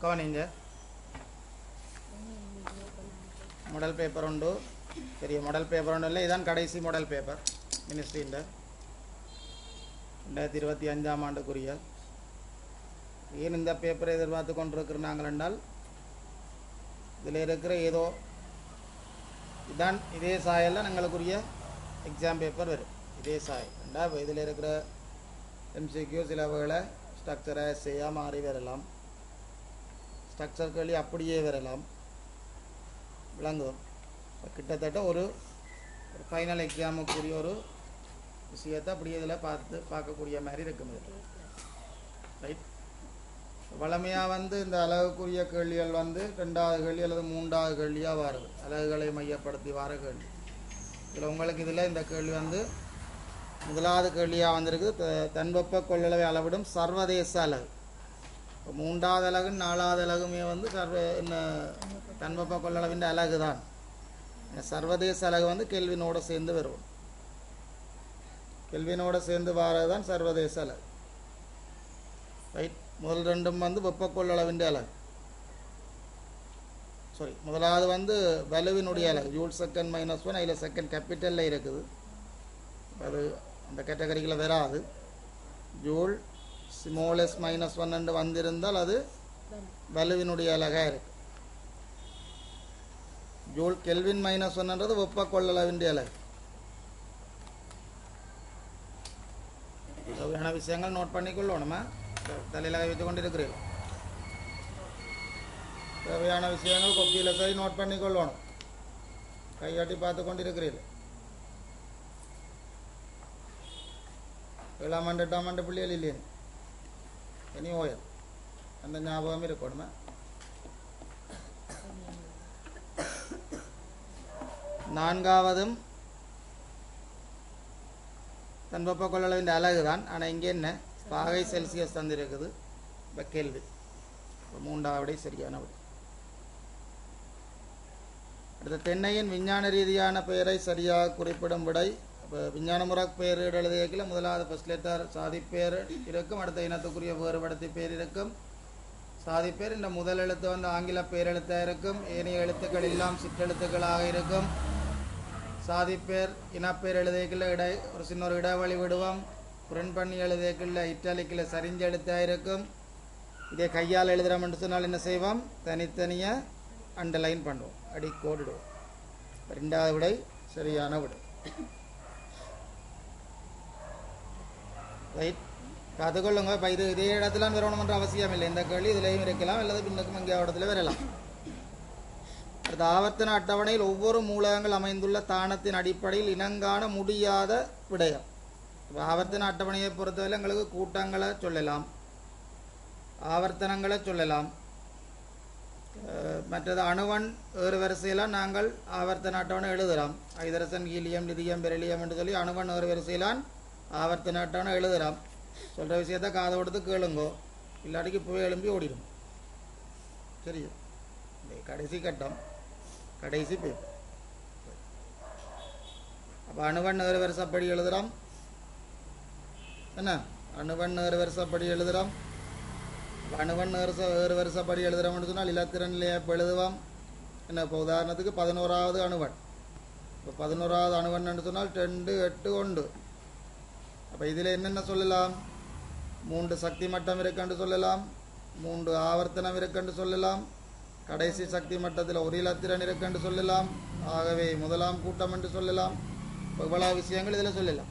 கவனிங்க model paper உண்டு பெரிய மாடல் பேப்பர் ஒன்றும் இல்லை இதான் கடைசி மாடல் பேப்பர் மினிஸ்ட்ரியின் 2025ஆம் ஆண்டுக்குரிய ஏன் இந்த பேப்பரை எதிர்பார்த்து கொண்டிருக்கிறாங்கள் என்றால் இதில் இருக்கிற ஏதோ இதான் இதே சாயலில் எங்களுக்குரிய எக்ஸாம் பேப்பர் வரும் இதே சாயல் ரெண்டா இதில் இருக்கிற எம்சிக்யூ சில வேளை ஸ்ட்ரக்சரை செய்ய மாறி வரலாம் ஸ்ட்ரக்சர் கேள்வி அப்படியே வரலாம் விளங்குவோம் கிட்டத்தட்ட ஒரு ஃபைனல் எக்ஸாமுக்குரிய ஒரு விஷயத்தை அப்படியே இதில் பார்க்கக்கூடிய மாதிரி இருக்கும் ரைட் வளமையாக இந்த அலகுக்குரிய கேள்விகள் 2வது கேள்வி அல்லது 3வது கேள்வியாக வருது அலகுகளை மையப்படுத்தி வர கேள்வி இதில் உங்களுக்கு இதில் இந்த கேள்வி 1வது கேள்வியாக வந்திருக்கு தன்வெப்ப கொள்ளளவை அளவிடும் சர்வதேச அலகு 3வது அலகு 4வது அலகுமே தன்வெப்ப கொள்ளளவின் அலகு தான் சர்வதேச அலகு கெல்வினோடு சேர்ந்து வரும் கெல்வினோடு சேர்ந்து வரதான் சர்வதேச அலகு ரைட் முதல் ரெண்டும் வெப்ப கொள்ளளவின் அலகு சாரி முதலாவது வலுவினுடைய அலகு ஜூல் செகண்ட் -1 அதில் செகண்ட் கேபிட்டலில் இருக்குது அது அந்த கேட்டகரியில் வராது ஜூல் ஸ்மாலஸ் -1 என்று வந்திருந்தால் அது வலுவினுடைய அலகாக இருக்கு ஜூல் கெல்வின் -1 வெப்ப கொள்ளளவின் அலகு தேவையான விஷயங்கள் நோட் பண்ணிக்கொள்ளணும் தலையில் வைத்துக் கொண்டிருக்கிறீர்கள் தேவையான விஷயங்கள் கொப்பியில் போய் நோட் பண்ணிக்கொள்ளணும் கையாட்டி பார்த்து கொண்டிருக்கிறீர்கள் 7ஆம் ஆண்டு 8ஆம் ஆண்டு பிள்ளைகள் இல்லையே இனி ஓயல் அந்த ஞாபகம் இருக்கணுமா நான்காவதும் தன்வெப்ப கொள்ளளவின் அலகு தான் ஆனால் இங்கே என்ன பாகை செல்சியஸ் தந்திருக்குது இப்போ கேள்வி 3வது விடை சரியான விடை அடுத்த தென்னையின் விஞ்ஞான ரீதியான பெயரை சரியாக குறிப்பிடும் விடை இப்போ விஞ்ஞான முறை பெயர் எழுதியக்கில் முதலாவது ஃபர்ஸ்ட் லெட்டர் சாதிப்பேர் இருக்கும் அடுத்த இனத்துக்குரிய வேறுபடுத்தி பேர் இருக்கும் சாதிப்பேர் இந்த முதல் எழுத்து ஆங்கில பேரெழுத்தாக இருக்கும் ஏனைய எழுத்துக்கள் எல்லாம் சிற்றெழுத்துக்களாக இருக்கும் சாதிப்பேர் இனப்பேர் எழுதியக்கில் ஒரு சின்ன ஒரு இடைவெளி விடுவோம் புரன் பண்ணி எழுதியக்கில் இட்டாலிக்கில் சரிஞ்ச எழுத்தாக இருக்கும் இதே கையால் எழுதுகிறோம் என்று சொன்னால் என்ன செய்வோம் தனித்தனியாக அண்டர்லைன் பண்ணுவோம் அடி கோடிடுவோம் 2வது விடை சரியான விடை ரைட் காத்துக்கொள்ளுங்க இப்போ இதே இடத்துல வரணுமென்ற அவசியம் இல்லை இந்த கேள்வி இதுலேயும் இருக்கலாம் அல்லது பின்னுக்கும் அங்கே இடத்துல வரலாம் அடுத்த ஆவர்த்தன அட்டவணையில் ஒவ்வொரு மூலகங்கள் அமைந்துள்ள தானத்தின் அடிப்படையில் இனங்காண முடியாத விடயம் ஆவர்த்தன அட்டவணையை பொறுத்தவரை எங்களுக்கு கூட்டங்களை சொல்லலாம் ஆவர்த்தனங்களை சொல்லலாம் மற்றது அணுவன் ஏறு வரிசையில் நாங்கள் ஆவர்த்தன அட்டவணை எழுதுகிறோம் ஐதரசன் ஹீலியம் லிதியம் பெரிலியம் என்று சொல்லி அணுவன் ஏறு வரிசையிலான் ஆவர்த்தன அட்டவணை எழுதுகிறோம் சொல்கிற விஷயத்த காதை கொடுத்து கேளுங்கோ இல்லாட்டிக்கு போய் எழும்பி ஓடிடும் சரியா கடைசி கட்டம் கடைசி பேப்பர் அப்போ அணுவன் ஏறு வரிசைப்படி எழுதுகிறோம் என்ன அணுவன் ஏறு வரிசைப்படி எழுதுகிறோம் அணுவன் ஏறு வரிசைப்படி எழுதுகிறோம்னு சொன்னால் இலத்திரனிலே இப்போ எழுதுவோம் என்ன இப்போ உதாரணத்துக்கு 11வது அணுவன் இப்போ 11வது அணுவன் என்று சொன்னால் 2 8 1 அப்போ இதில் என்னென்ன சொல்லலாம் 3 சக்தி மட்டம் இருக்குன்னு சொல்லலாம் 3 ஆவர்த்தனம் இருக்குன்னு சொல்லலாம் கடைசி சக்தி மட்டத்தில் ஒரு இலத்திரன் இருக்குன்னு சொல்லலாம் ஆகவே முதலாம் கூட்டம் என்று சொல்லலாம் இவ்வளவு விஷயங்கள் இதில் சொல்லலாம்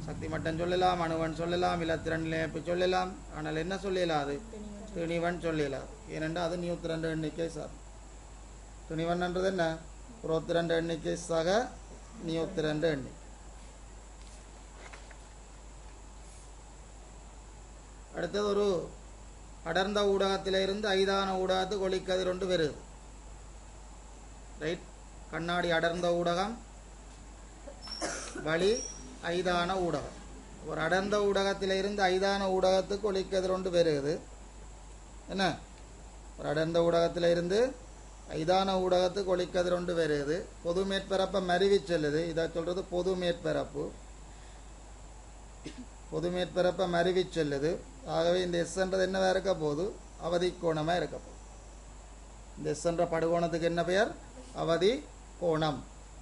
சக்தி மட்டம் சொல்லலாம் அணுவன் சொல்லலாம் இலத்திரன் இணைப்பு சொல்லலாம் ஆனால் என்ன சொல்லலாம் அது துணிவன் சொல்லலாம் ஏனென்றால் அது நியூத்திரண்டு எண்ணிக்கை சார் துணிவன் என்றது என்ன 22 எண்ணிக்கை சக நியூத்திரண்டு எண்ணிக்கை அடுத்தது ஒரு அடர்ந்த ஊடகத்திலிருந்து ஐதான ஊடகத்துக்கு ஒளிக்கதிர் ஒன்று வருது ரைட் கண்ணாடி அடர்ந்த ஊடகம் வழி ஐதான ஊடகம் ஒரு அடர்ந்த ஊடகத்திலிருந்து ஐதான ஊடகத்துக்கு ஒளிக்கதிர் ஒன்று வருது என்ன ஒரு அடர்ந்த ஊடகத்திலிருந்து ஐதான ஊடகத்துக்கு ஒளிக்கதிர் ஒன்று வருது பொது மேற்பரப்பை மருவி செல்லுது இதை சொல்றது பொது மேற்பரப்பு பொது மேற்பரப்பை மருவி செல்லுது ஆகவே இந்த எஸ்ன்றது என்னவா இருக்க போகுது அவதி கோணமாக இருக்க போகுது இந்த எஸ் என்ற படுகோணத்துக்கு என்ன பெயர் அவதி கோணம்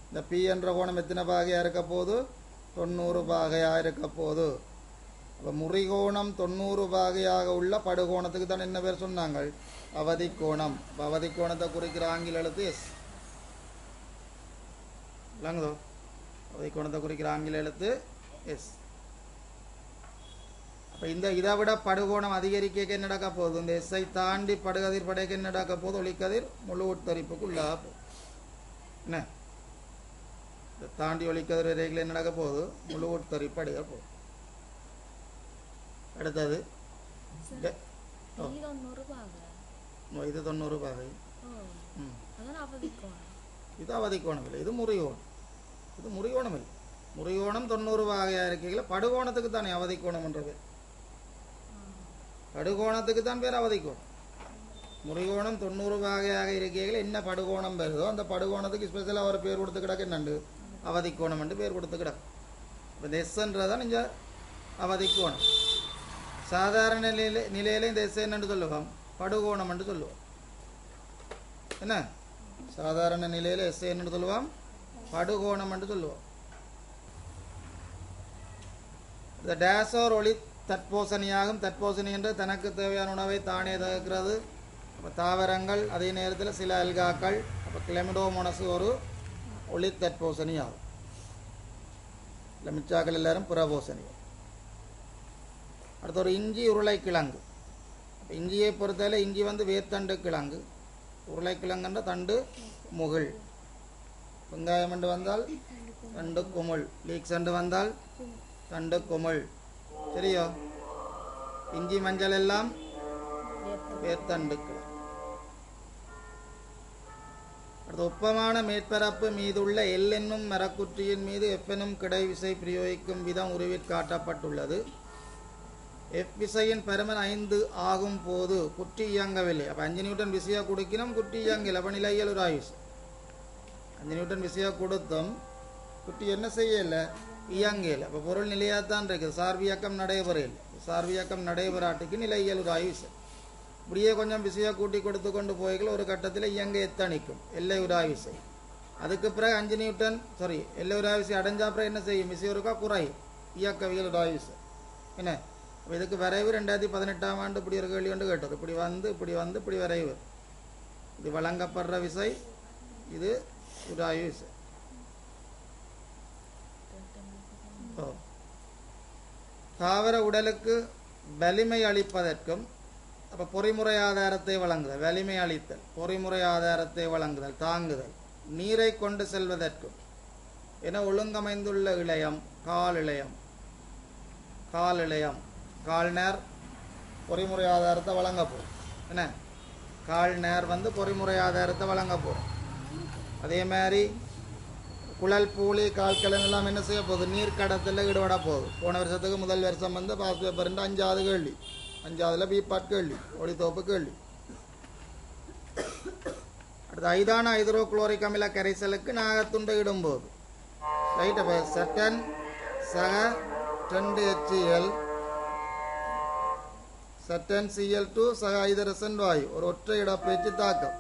இந்த பி என்ற கோணம் எத்தனை பாகையாக இருக்க போகுது 90 பாகையாக இருக்க போகுது அப்போ முறிகோணம் 90 பாகையாக உள்ள படுகோணத்துக்கு தான் என்ன பேர் சொன்னாங்க அவதி கோணம் அவதி கோணத்தை குறிக்கிற ஆங்கில எழுத்து எஸ் விளங்குதோ அவதி கோணத்தை குறிக்கிற ஆங்கில எழுத்து எஸ் அப்போ இந்த இதை விட படுகோணம் அதிகரிக்க என்ன நடக்க போகுது இந்த எஸ்ஐ தாண்டி படுகதிர் படைக்க என்ன நடக்க போகுது ஒளிக்கதிர் முழு உட்தரிப்புக்கு உள்ளாக போகுது என்ன இதை தாண்டி ஒளிக்கதிர் ரேகையில் என்ன நடக்க போகுது முழு உட்தரிப்பு அடைய போகுது அடுத்தது இது 90 பாகை இது அவதி கோணம் இல்லை இது முறிகோணம் இல்லை முறிகோணம் 90 பாகையாக இருக்கீங்களா படுகோணத்துக்கு தானே அவதி கோணம்ன்றது படுகோணத்துக்கு தான் பேர் அவதி கோணம் முறிகோணம் 90 பாகையாக இருக்கீங்களா என்ன படுகோணம் வருதோ அந்த படுகோணத்துக்கு ஸ்பெஷலாக ஒரு பேர் கொடுத்து கிடக்கு என்னண்டு அவதி கோணம் என்று பேர் கொடுத்து கிடக்கு இப்போ இந்த எஸ்ன்றதான் இங்கே அவதி கோணம் சாதாரண நிலையில இந்த எஸ் என்னன்னு சொல்லுவோம் படுகோணம் என்று சொல்லுவோம் என்ன சாதாரண நிலையில எஸ் என்னன்னு சொல்லுவோம் படுகோணம் என்று சொல்லுவோம் இந்த டேசோர் ஒளி தட்போசனியாகும் தட்போசனி என்று தனக்கு தேவையான உணவை தானே தகுக்கிறது அப்போ தாவரங்கள் அதே நேரத்தில் சில அல்காக்கள் அப்போ கிளமிடோமோனஸ் ஒரு ஒளி தட்போசனி ஆகும் இல்லை மிச்சாக்கள் எல்லாரும் புறபோசனி அடுத்த ஒரு இஞ்சி உருளைக்கிழங்கு இஞ்சியை பொறுத்தவரை இஞ்சி வந்து வேர்த்தண்டு கிழங்கு உருளைக்கிழங்குன்ற தண்டு முகில் வெங்காயம் என்று வந்தால் தண்டு குமிழ் லீக்ஸ் என்று வந்தால் தண்டு குமிழ் சரியோ இஞ்சி மஞ்சள் எல்லாம் வேர்த்தண்டு கிழங்கு அடுத்த ஒப்பமான மேற்பரப்பு மீதுள்ள எல் என்னும் மரக்குற்றியின் மீது எஃப் எனும் கிடை விசை பிரயோகிக்கும் விதம் உருவிற் காட்டப்பட்டுள்ளது எஃப் விசையின் பருமன் 5 ஆகும் போது குற்றி இயங்கவில்லை அப்போ 5 நியூட்டன் விசையாக கொடுக்கணும் குற்றி இயங்கல அப்போ நிலையியல் ஒரு ஆயுஷ் 5 நியூட்டன் விசையாக கொடுத்தோம் குட்டி என்ன செய்யலை இயங்கல அப்போ பொருள் நிலையாகத்தான் இருக்குது சார்பியக்கம் நடைபெறல சார்பியக்கம் நடைபெறாட்டுக்கு நிலையியல் ஒரு ஆயுஷ் இப்படியே கொஞ்சம் விசையாக கூட்டி கொடுத்து கொண்டு போய்கள் ஒரு கட்டத்தில் இயங்க எத்தணிக்கும் எல்லை உராய் விசை அதுக்கு பிறகு 5 நியூட்டன் எல்லை உராய் விசை அடைஞ்சா அப்புறம் என்ன செய்யும் விசை ஒருக்கா குறையும் இயக்கவியல் உராய் விசை என்ன இதுக்கு வரைவு 2018ஆம் ஆண்டு இப்படி ஒரு கேள்வி ஒன்று கேட்டது இப்படி வந்து இப்படி வரைவு இது வழங்கப்படுற விசை இது உராய் விசை தாவர உடலுக்கு வலிமை அளிப்பதற்கும் அப்போ பொறிமுறை ஆதாரத்தை வழங்குதல் வலிமை அளித்தல் பொறிமுறை ஆதாரத்தை வழங்குதல் தாங்குதல் நீரை கொண்டு செல்வதற்கும் என ஒழுங்கமைந்துள்ள இளையம் கால் நேர் பொறிமுறை ஆதாரத்தை வழங்க போகிறோம் என்ன கால் நேர் வந்து பொறிமுறை ஆதாரத்தை வழங்க போகிறோம் அதே மாதிரி குழல் பூலி கால்கலன் எல்லாம் என்ன செய்ய போகுது நீர் கடத்தில் ஈடுபட போகுது போன வருஷத்துக்கு முதல் வருஷம் வந்து பாஸ் பேப்பர் 5வது கேள்வி 5வதுல பீபாட் கேள்வி ஒளித்தோப்பு கேள்வி அடுத்து ஐதான ஹைட்ரோகுளோரிக் அமில கரைசலுக்கு நாகத்துண்டை இடும்போது ரைட் அப்போ சட்டன் சக 2 HCl சட்டன் Cl2 சக ஐதரசன் வாயு ஒரு ஒற்றை இடப்பெயர்ச்சி தாக்கம்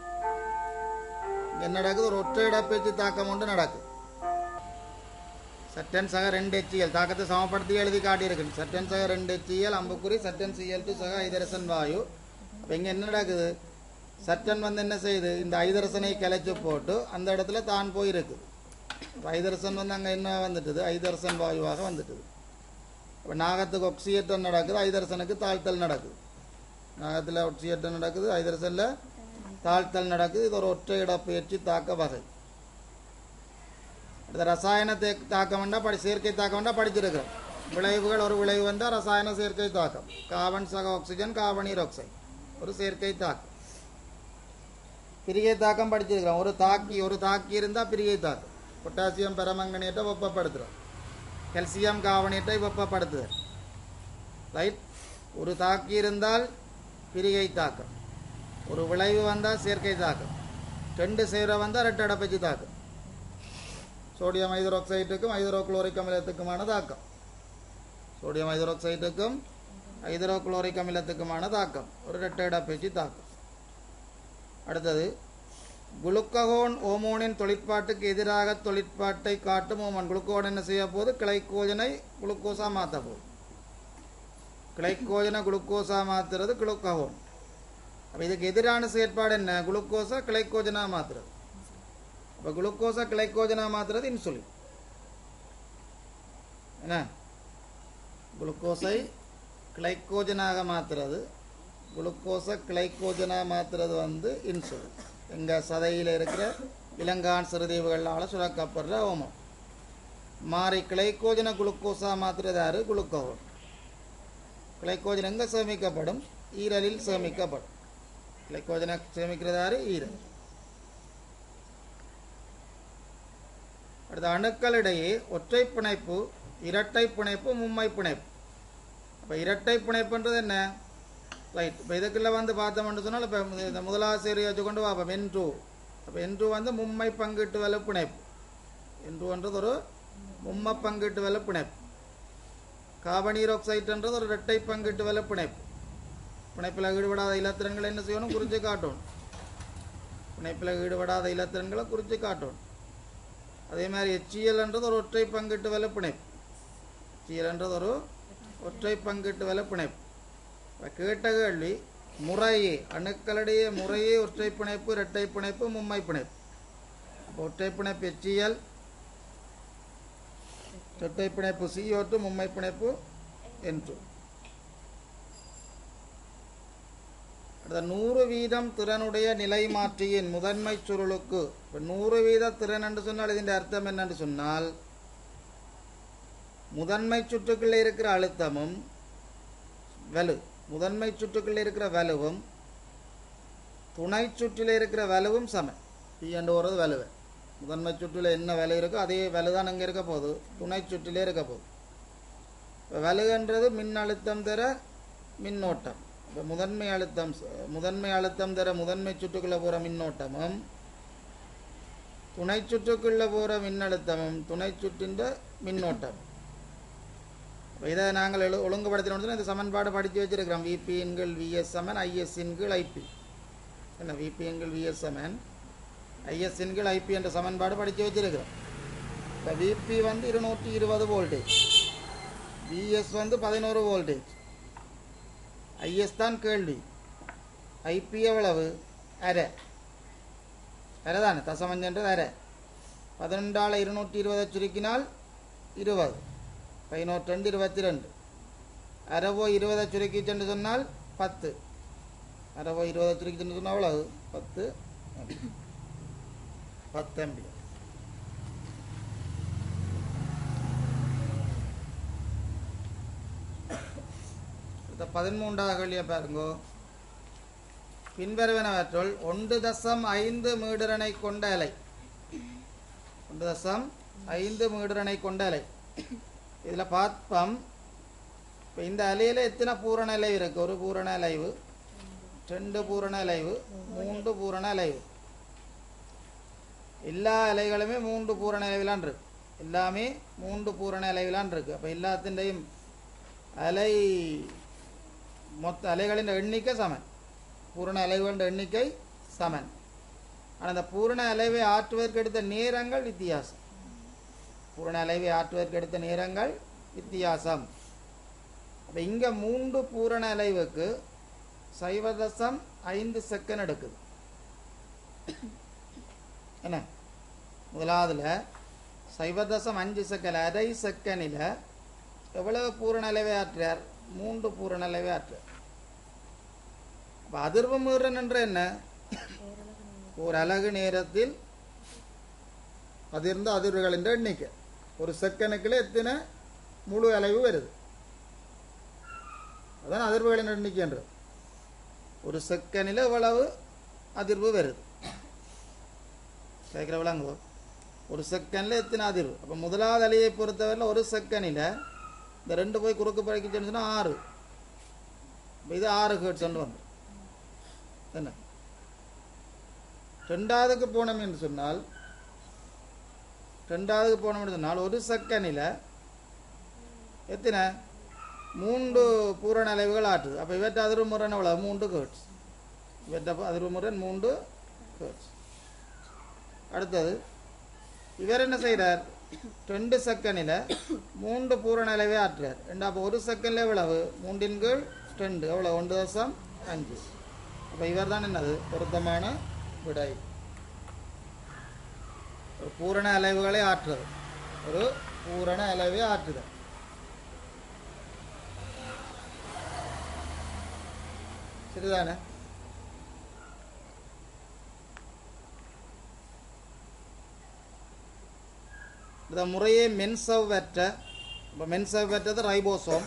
என்ன நடக்குது ஒரு ஒற்றை இடப்பெயர்ச்சி தாக்கம் ஒன்று நடக்குது சட்டன் சக 2 HCl தாக்கத்தை சமப்படுத்தி எழுதி காட்டியிருக்கு சட்டன் சக 2 HCl அம்புக்குறி சட்டன் Cl2 சக ஐதரசன் வாயு இப்போ இங்கே என்ன நடக்குது சட்டன் வந்து என்ன செய்யுது இந்த ஐதரசனை கிளச்சி போட்டு அந்த இடத்துல தான் போயிருக்கு ஐதரசன் வந்து அங்கே என்ன வந்துட்டுது ஐதரசன் வாயுவாக வந்துட்டுது இப்போ நாகத்துக்கு ஒக்சியேற்றம் நடக்குது ஐதரசனுக்கு தாழ்த்தல் நடக்குது நாகத்தில் ஒக்சியேற்றம் நடக்குது ஐதரசனில் தாழ்த்தல் நடக்குது இது ஒரு ஒற்றை இடப்பெயர்ச்சி தாக்க வகை அடுத்த ரசாயன தாக்கம் வேண்டாம் செயற்கை தாக்கம் வேண்டாம் படிச்சிருக்கிறோம் விளைவுகள் ஒரு விளைவு வந்தால் ரசாயன செயற்கை தாக்கம் கார்பன் சக ஆக்சிஜன் கார்பனீர் ஆக்சைடு ஒரு செயற்கை தாக்கம் பிரிகை தாக்கம் படிச்சிருக்கிறோம் ஒரு தாக்கி இருந்தால் பிரிகை தாக்கம் பொட்டாசியம் பெரமங்கனேட்டை வெப்பப்படுத்துகிறோம் கால்சியம் கார்பனேட்டை வெப்பப்படுத்துதல் ரைட் ஒரு தாக்கி இருந்தால் பிரிகை தாக்கம் ஒரு விளைவு வந்தால் செயற்கை தாக்கம் 2 சேர வந்தால் இரட்டை இடப்பெயர்ச்சி தாக்கம் சோடியம் ஹைட்ரோக்சைட்டுக்கும் ஹைட்ரோகுளோரிக் அமிலத்துக்குமான தாக்கம் சோடியம் ஹைட்ரோக்சைட்டுக்கும் ஹைட்ரோகுளோரிக் அமிலத்துக்குமான தாக்கம், ஒரு இரட்டை இடப்பெயர்ச்சி தாக்கம். அடுத்தது குளுக்ககோன் ஓமோனின் தொழிற்பாட்டுக்கு எதிராக தொழிற்பாட்டை காட்டும் ஓமோன். குளுக்கோன் என்ன செய்ய போது? கிளைக்கோஜனை குளுக்கோஸா மாற்ற போகுது. கிளைக்கோஜனை குளுக்கோஸா மாற்றுறது குளுக்ககோன். அப்போ இதுக்கு எதிரான செயற்பாடு என்ன? குளுக்கோஸை கிளைக்கோஜனா மாற்றுறது. அப்போ குளுக்கோஸை கிளைக்கோஜனா மாற்றுறது இன்சுலின். என்ன? குளுக்கோஸை கிளைக்கோஜனாக மாற்றுறது, குளுக்கோஸை கிளைக்கோஜனாக மாற்றுறது இன்சுலின். எங்கள் சதையில் இருக்கிற விலங்கான் சிறுதீவுகளால் சுரக்கப்படுற ஓமம். மாறி கிளைக்கோஜனை குளுக்கோஸாக மாற்றுறது யாரு? குளுக்கோன். கிளைக்கோஜன் எங்கே சேமிக்கப்படும்? ஈரலில் சேமிக்கப்படும். கிளைக்கோஜனை சேமிக்கிறது யாரு? ஈரல். அடுத்த அணுக்களிடையே ஒற்றை பிணைப்பு, இரட்டை பிணைப்பு, மும்மை பிணைப்பு. அப்போ இரட்டை பிணைப்புன்றது என்ன? ரைட். இப்போ இதுக்குள்ள பார்த்தோம்னு சொன்னால் இப்போ இந்த முதலாவது சேரியை வச்சுக்கொண்டு பார்ப்போம். N2. அப்போ N2 மும்மை பங்கீட்டு வலு பிணைப்பு. N2ன்றது ஒரு மும்மை பங்கீட்டு வலு பிணைப்பு. கார்பனீராக்சைடுன்றது ஒரு இரட்டை பங்கீட்டு வலு பிணைப்பு. பிணைப்பில் ஈடுபடாத இலத்திரன்களை என்ன செய்யணும்? குறித்து காட்டணும். பிணைப்பில் ஈடுபடாத இலத்திரன்களை குறித்து காட்டணும். அதே மாதிரி HClன்றது ஒரு ஒற்றை பங்கீட்டு வலு பிணைப்பு. HClன்றது ஒரு ஒற்றை பங்கீட்டு வலு பிணைப்பு. கேட்ட கேள்வி முறையே அணுக்களிடையே முறையே ஒற்றை பிணைப்பு, இரட்டை பிணைப்பு, மும்மை பிணைப்பு. ஒற்றை பிணைப்பு HCl, இரட்டை பிணைப்பு CO2, மும்மை பிணைப்பு N2. அடுத்த 100% திறனுடைய நிலை மாற்றியின் முதன்மை சுருளுக்கு. இப்போ 100% திறன் என்று சொன்னால் இதன் அர்த்தம் என்னென்று சொன்னால், முதன்மை சுற்றுக்குள்ளே இருக்கிற அழுத்தமும் வலு, முதன்மை சுற்றுக்குள்ளே இருக்கிற வலுவும் துணை சுற்றில் இருக்கிற வலுவும் சமம். பி என்று வருவது வலுவை. முதன்மை சுற்றில் என்ன வலு இருக்கோ அதே வலுதான் அங்கே இருக்க போகுது, துணை சுற்றிலே இருக்க போகுது. இப்போ வலுன்றது மின்னழுத்தம் தர மின்னோட்டம். இப்போ முதன்மை அழுத்தம் தர முதன்மை சுற்றுக்குள்ளே போகிற மின்னோட்டமும் துணை சுற்றுக்குள்ளே போகிற மின்னழுத்தமும் துணை சுற்றின் மின்னோட்டம். இதை நாங்கள் ஒழுங்குபடுத்தினோம். இந்த சமன்பாடு படித்து வச்சிருக்கிறோம். VP × VS = IS × IP. என்ன? VP × VS = IS × IP என்ற சமன்பாடு படித்து வச்சிருக்கிறோம். இப்போ VP 220 voltage, VS 11 voltage, IS தான் கேள்வி. IP எவ்வளவு? அரை. அரை தானே, தசமஞ்சன்றது அரை. 11ஆல் 220 சுருக்கினால் 20, 11 22. அரைவோ 20 சுருக்கிச்சென்று சொன்னால் 10. அரைவோ 20 சுருக்கிச்சென்று சொன்னால் அவ்வளவு 10 ஆம்பியர். இந்த 13வது கேள்வியை பாருங்க. பின்வருவனவற்றுள் 1.5 மீட்டரனை கொண்ட அலை, 1.5 மீட்டரனை கொண்ட அலை. இதில் பார்ப்போம். இப்போ இந்த அலையில் எத்தனை பூரண அலைவு இருக்குது? ஒரு பூரண அலைவு, 2 பூரண அலைவு, 3 பூரண அலைவு. எல்லா அலைகளுமே 3 பூரண அலைவிலான் இருக்கு. எல்லாமே 3 பூரண அலைவிலான் இருக்கு. அப்போ எல்லாத்தின்றையும் அலை மொத்த அலைகளின் எண்ணிக்கை சமன், பூரண அலைகளின் எண்ணிக்கை சமன். ஆனால் அந்த பூரண அலைவை ஆற்றுவதற்கு எடுத்த நேரங்கள் வித்தியாசம். பூரண அலைவை ஆற்றுவதற்கு எடுத்த நேரங்கள் வித்தியாசம். அப்போ இங்கே 3 பூரண அலைவுக்கு 0.5 செகண்ட் எடுக்குது. என்ன? முதலாவதுல 0.5 செகண்ட், அரை செகண்டில் எவ்வளவு பூரண அலைவை ஆற்றுறார்? 3 பூரண அலைவை ஆற்றுறார். அப்போ அதிர்வு மீறன் என்ற என்ன? ஒரு அலகு நேரத்தில் அதிர்ந்த அதிர்வுகளின் எண்ணிக்கை. ஒரு செகண்டுக்குள்ள எத்தனை முழு அலைவு வருது, அதான் அதிர்வுகளின் எண்ணிக்கை என்று. ஒரு செகண்டில் எவ்வளவு அதிர்வு வருது கேட்குற விளங்கு. ஒரு செகண்டில் எத்தனை அதிர்வு. அப்போ முதலாவது அலையை பொறுத்தவரையில் ஒரு செகண்டில் இந்த 2 போய் குறுக்கு பழக்கிச்சுன்னு சொன்னால் 6. இது 6 ஹெர்ட்ஸ் வந்து என்ன. ரெண்டாவதுக்கு போனோம் என்று சொன்னால் ஒரு செகண்டில் எத்தனை? மூன்று பூரண அலைவுகள் ஆற்றுது. அப்போ இவற்றை அதிர்முறை எவ்வளவு? 3 ஹெர்ட்ஸ். இவற்றை அதிர்முறை 3 ஹெர்ட்ஸ். அடுத்தது இவர் என்ன செய்கிறார்? 2 செகண்டில் 3 பூரண அலைவே ஆற்றுறார். அப்போ 1 செகண்டில் எவ்வளவு? 3/2 எவ்வளோ? 1.5. அப்போ இவர் தான் என்னது பொருத்தமான விடை. ஒரு பூரண அலைவுகளை ஆற்றுறது, ஒரு பூரண அலைவே ஆற்றுதல். சரிதானே? இந்த முறையே மென்சவ்வற்ற. இப்போ மென்சவ்வற்றது ரைபோசோம்.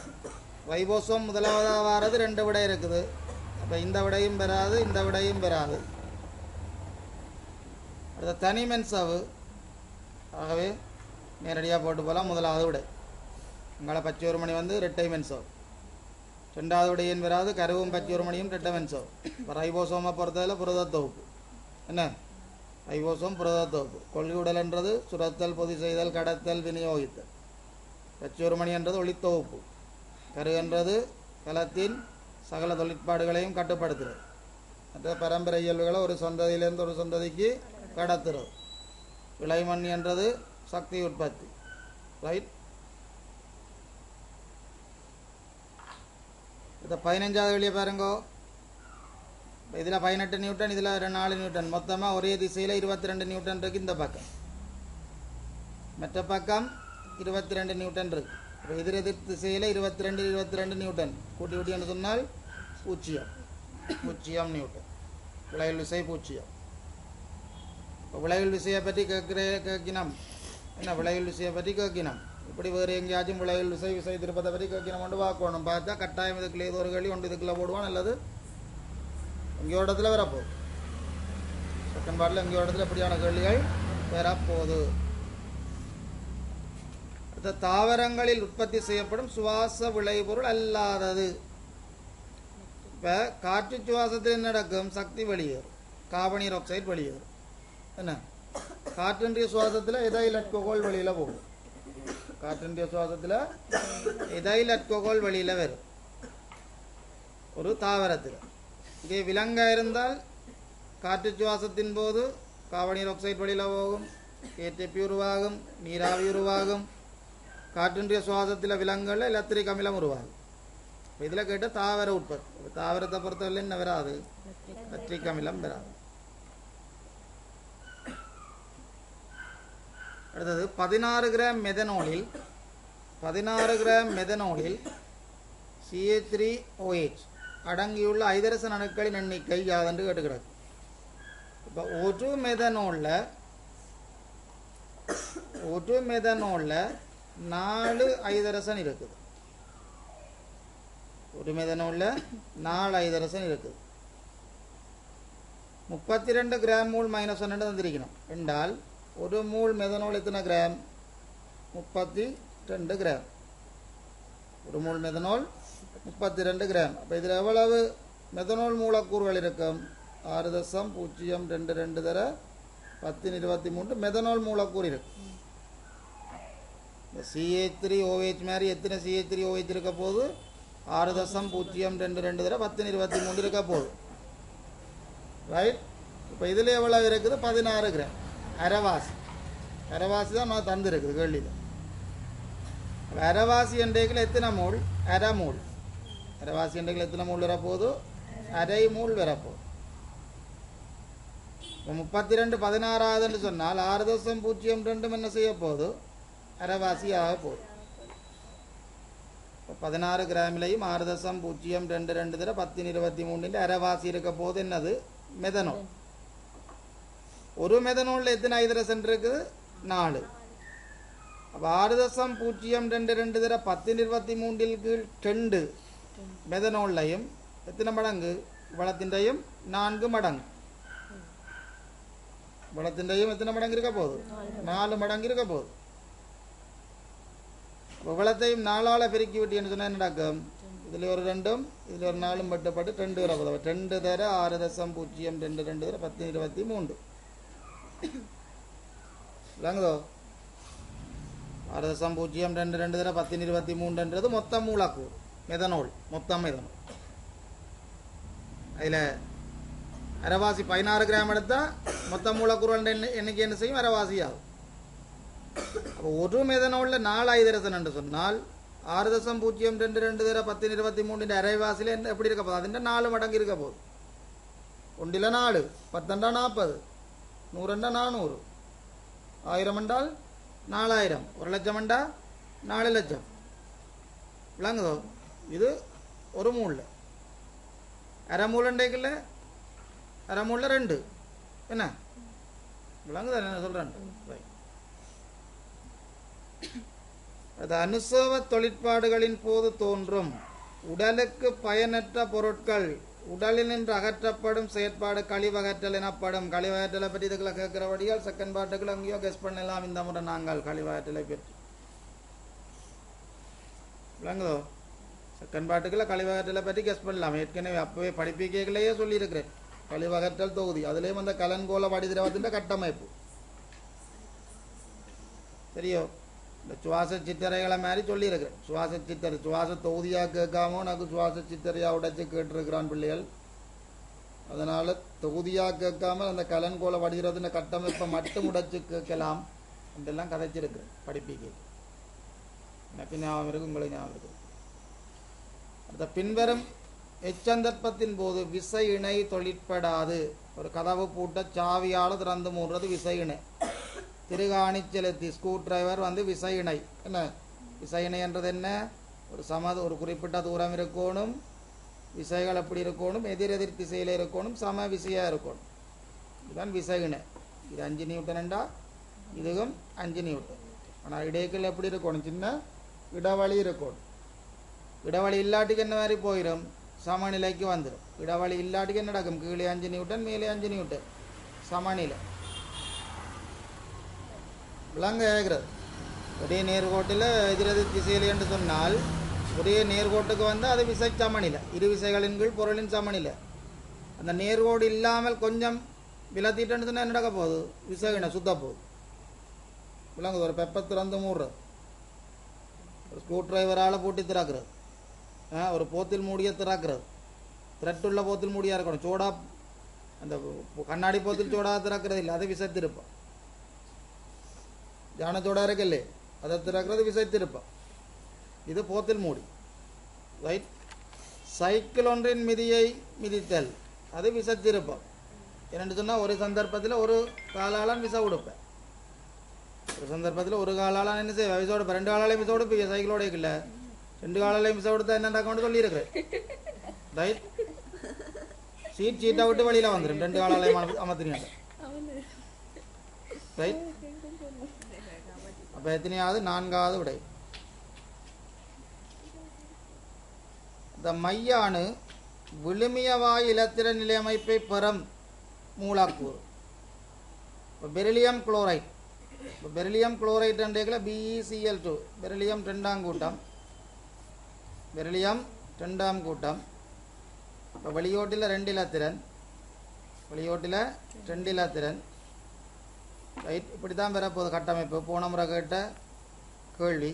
ரைபோசோம் முதலாவதாக வாரது 2 விடை இருக்குது. அப்போ இந்த விடையும் பெறாது, இந்த விடையும் பெறாது. அடுத்த தனி மென்சவு. ஆகவே நேரடியாக போட்டு போகலாம். முதலாவது விடை உங்களை பச்சை ஒரு மணி வந்து இரட்டை மென்சவ். 2வது விடையின் பெறாது. கருவும் பச்சை ஒரு மணியும் இரட்டை மென்சவ். இப்போ ரைபோசோமை பொறுத்ததில் புரத தொகுப்பு என்ன? ரைபோசோம் புரத தொகுப்பு. கொள்கையுடல் என்றது சுரத்தல், பொதி செய்தல், கடத்தல், விநியோகித்தல். பச்சை ஒரு மணி என்றது ஒளித்தொகுப்பு. கரு என்றது கலத்தின் சகல தொழிற்பாடுகளையும் கட்டுப்படுத்துகிறது. மற்ற பரம்பரை இயல்புகளை ஒரு சந்ததியிலிருந்து ஒரு சந்ததிக்கு கடத்துறது. விளைமண் என்றது சக்தி உற்பத்தி. ரைட். இதை 15வது வெளியே பாருங்கோ. இதில் 18 நியூட்டன், இதில் 4 நியூட்டன். மொத்தமாக ஒரே திசையில் 22 நியூட்டன் இருக்குது இந்த பக்கம். மற்ற பக்கம் 22 நியூட்டன் இருக்கு. இப்போ எதிரெதிர் திசையில் 22 நியூட்டன் கூட்டி விட்டின்னு சொன்னால் 0 நியூட்டன். விளைவில் விசை 0. இப்போ விளைவில் விசையை பற்றி கேட்கினோம். என்ன விளைவில் விசையை பற்றி கேட்கினோம். இப்படி வேறு எங்கேயாச்சும் விளைவில் விசை திருப்பத்தை பற்றி கேட்கினோம் கொண்டு பார்க்கணும். பார்த்தா கட்டாயம் இதுக்குள்ளே ஏதோ ஒரு கேள்வி ஒன்று இதுக்குள்ளே போடுவான். அல்லது எங்கேயோ இடத்துல வரப்போகுது. செகண்ட் பார்ட்டில் எங்கேயோ இடத்துல எப்படியான கேள்விகள் வரப்போகுது. அடுத்த தாவரங்களில் உற்பத்தி செய்யப்படும் சுவாச விளைபொருள் அல்லாதது. இப்போ காற்று சுவாசத்தில் நடக்கும் சக்தி வெளியேறும், கார்பனீர் ஆக்சைடு வெளியேறும். என்ன காற்றின்றிய சுவாசத்தில் எதைல் அல்கோஹால் வெளியில் போகும். காற்றின்றிய சுவாசத்தில் எதைல் அல்கோஹால் வெளியில் வரும் ஒரு தாவரத்தில். இதே விலங்காக இருந்தால் காற்று சுவாசத்தின் போது கார்பனீர் ஆக்சைடு வெளியில் போகும், ஏடிபி உருவாகும், நீராவி உருவாகும். காற்றின்றிய சுவாசத்தில் விலங்குகளில் எலக்ட்ரிக் அமிலம் உருவாகும். இதில் கேட்ட தாவர உற்பத்தி. தாவரத்தை பொறுத்தவரை என்ன வராது? எலக்ட்ரிக் அமிலம் வராது. அடுத்தது 16 கிராம் மெதனோலில் CH3OH அடங்கியுள்ள ஐதரசன் அணுக்களின் எண்ணிக்கை யாதென்று கேட்டுக்கிறது. இப்போ ஒரு மெதனோலில் 4 ஐதரசன் இருக்குது. ஒரு மெதனோலில் 4 ஐதரசன் இருக்குது. 32 கிராம் மூல் -1 தந்திருக்கணும் என்றால் ஒரு மூல் மெதனோல் எத்தனை கிராம்? 32 கிராம். ஒரு மூல் மெதனோல் 32 கிராம். அப்போ இதில் எவ்வளவு மெதனோல் மூலக்கூறுகள் இருக்கும்? 6.022 தர 1023 மெதனோல் மூலக்கூறு இருக்கு. CH3OH மாதிரி எத்தனை CH3OH இருக்க போது? 6.022 தர 1023 இருக்க போகுது. ரைட். இப்போ இதில் எவ்வளவு இருக்குது? 16 கிராம். அரைவாசி தான் நான் தந்துருக்குது கேள்வியில். அரைவாசி எண்டைகள் எத்தனை மூல்? அரை மூல். அரைவாசி எண்டைகள் எத்தனை மூல் வரப்போகுது? அரை மூல் வரப்போகுது. இப்போ 32 16ஆவதுன்னு சொன்னால் 6.02 என்ன செய்ய போகுது? அரைவாசி ஆக போகுது. இப்போ 16 கிராமிலையும் 6.022 தர 1023 அரைவாசி இருக்க போது என்னது? மெதனோல். ஒரு மெதனோலில் எத்தனை ஐதரசன் இருக்குது? 4. அப்போ 6.022 தர 1023 கீழ் 2 மெதனோல்லையும் எத்தனை மடங்கு? வளத்தின்றையும் 4 மடங்கு. வளத்தின்றையும் எத்தனை மடங்கு இருக்க போகுது? 4 மடங்கு இருக்க போகுது. இப்போ வளத்தையும் 4ஆல் பெருக்கி விட்டீங்கன்னு சொன்னால் என்ன நடக்கும்? இதில் ஒரு 2ம் இதில் ஒரு 4ம் பட்டுப்பட்டு 2 வரப்போகுது. 2 தர 6.022 தர 1023 விளங்குதோ? 6.022 தர 1023 மொத்த மூலக்கூறு. மெதனோல், மொத்தம் மெதனோல். அதில் அரைவாசி 16 கிராம் எடுத்தால் மொத்த மூலக்கூறுகள் எண்ணிக்கை என்ன செய்யும்? அரைவாசி ஆகும். அப்போ ஒரு மெதனோலில் 4 ஐதரசன் என்று சொன்னால் 6.022 தர 1023 அரைவாசியில் என்ன எப்படி இருக்க போகுது? அதில் 4 மடங்கு இருக்க போகுது. 1 4, 10 40, 100 400, 1000 என்றால் 4000, 1 லட்சம் என்றால் 4 லட்சம். விளங்குதோ? இது ஒரு மூலில். அரை மூலண்டைக்குள்ள அரை மூலில் 2 என்ன விளங்குதா? என்ன சொல்கிறேன்? அது அனுசோவ தொழிற்பாடுகளின் போது தோன்றும் உடலுக்கு பயனற்ற பொருட்கள் உடலில் நின்று அகற்றப்படும் செயற்பாடு கழிவகற்றல் எனப்படும். கழிவகற்றலை பற்றி இதுக்குள்ள கேட்கிறபடியால் செகண்ட் பாட்டுக்குள்ள அங்கேயோ கெஸ் பண்ணலாம். இந்த முறை நாங்கள் கழிவகற்றலை பற்றி விளங்குதோ? செகண்ட் பாட்டுக்குள்ள கழிவகற்றலை பற்றி கெஸ் பண்ணலாம். ஏற்கனவே அப்பவே படிப்பிக்கைகளையே சொல்லியிருக்கிறேன். கழிவகற்றல் தொகுதி அதுலேயும் அந்த கலன்கோள வடிதிரவத்தின் கட்டமைப்பு சரியோ? இந்த சுவாச சித்தரைகளை மாதிரி சொல்லியிருக்கிறேன். சுவாச சித்தரை சுவாச தொகுதியாக கேட்காம எனக்கு சுவாச சித்தரையாக உடைச்சு கேட்டிருக்கிறான் பிள்ளைகள். அதனால் தொகுதியாக கேட்காம அந்த கலன்கோள வடிகிறதுன கட்டமைப்பை மட்டும் உடைச்சு கேட்கலாம் என்றெல்லாம் கதைச்சிருக்கிறேன் படிப்பிக்கை. எனக்கு ஞாபகம் இருக்கு, உங்களுக்கு ஞாபகம் இருக்கு. அந்த பின்வரும் எச்சந்தர்ப்பத்தின் போது விசை இணை தொழிற்படாது. ஒரு கதவு பூட்ட சாவியால் திறந்து மூடுறது விசை இணை. திருகாணி செலுத்தி ஸ்க்ரூ டிரைவர் விசை இணை. என்ன விசை இணை என்றது? என்ன ஒரு குறிப்பிட்ட தூரம் இருக்கணும், விசைகள் எப்படி இருக்கணும், எதிரெதிர் திசையில் இருக்கணும், சம விசையாக இருக்கணும். இதுதான் விசை இணை. இது 5 நியூட்டன் என்றா இதுவும் 5 நியூட்டன். ஆனால் இடைக்குள் எப்படி இருக்கணும்? சின்ன இடவழி இருக்கணும். இடவழி இல்லாட்டிக்கு என்ன மாதிரி போயிடும்? சமநிலைக்கு வந்துடும். இடவழி இல்லாட்டிக்கு என்ன நடக்கும்? கீழே 5 நியூட்டன், மேலே 5 நியூட்டன், சமநிலை. விளங்க கேட்கிறது. ஒரே நேர்கோட்டில் எதிரெதிர் திசையில் என்று சொன்னால் ஒரே நேர்கோட்டுக்கு அது விசை சமநிலை. இரு விசைகளின் கீழ் பொருளின் சமநிலை. அந்த நேர்கோடு இல்லாமல் கொஞ்சம் விலத்திட்டு சொன்னால் என்ன நடக்க போகுது? விசை இணை சுத்த போகுது. விளங்குது? ஒரு பெப்பை திறந்து மூடுறது, ஒரு ஸ்க்ரூ டிரைவரால் பூட்டி திறக்கிறது, ஒரு போத்தில் மூடிய திறக்கிறது. த்ரெட்டுள்ள போத்தில் மூடியாக இருக்கணும். சோடா அந்த கண்ணாடி போத்தில் சோடா திறக்கிறது இல்லை, அது விசை திருப்பம். ஜானச்சோடா இருக்கல்லே, அதை திறக்கிறது விசை திருப்பம். இது போத்தில் மூடி. ரைட். சைக்கிள் ஒன்றின் மிதியை மிதித்தல், அது விசை திருப்பம். என்னென்னு சொன்னால் ஒரு சந்தர்ப்பத்தில் ஒரு காலாளன் விசை கொடுப்பேன், ஒரு சந்தர்ப்பத்தில் ஒரு காலாளன் என்ன செய்வேன்? விசை கொடுப்பேன். 2 காலாலையும் விசை கொடுப்பீங்க. சைக்கிளோட இல்லை, 2 காலாலையும் விசை கொடுத்தா என்ன நடக்கும் சொல்லியிருக்கிறேன். ரைட். சீட்டை விட்டு வெளியில் வந்துடும். 2 காலாலையும் அமர்த்தினீங்க. ரைட். அப்போ எத்தனையாவது? 4வது விடை. இந்த மையானு விழுமியவாய் இலத்திர நிலையமைப்பை பெறும் மூலக்கூறு. இப்போ பெரிலியம் குளோரைட். இப்போ பெரிலியம் குளோரைட் என்றைக்குள்ள BeCl2, பெரிலியம் 2ஆம் கூட்டம், பெரிலியம் 2ஆம் கூட்டம். இப்போ வெளியோட்டில் 2 இலத்திரன், வெளியோட்டில் 2 இலத்திரன். ரைட். இப்படி தான் வரப்போகுது கட்டமைப்பு. போன முறை கேட்ட கேள்வி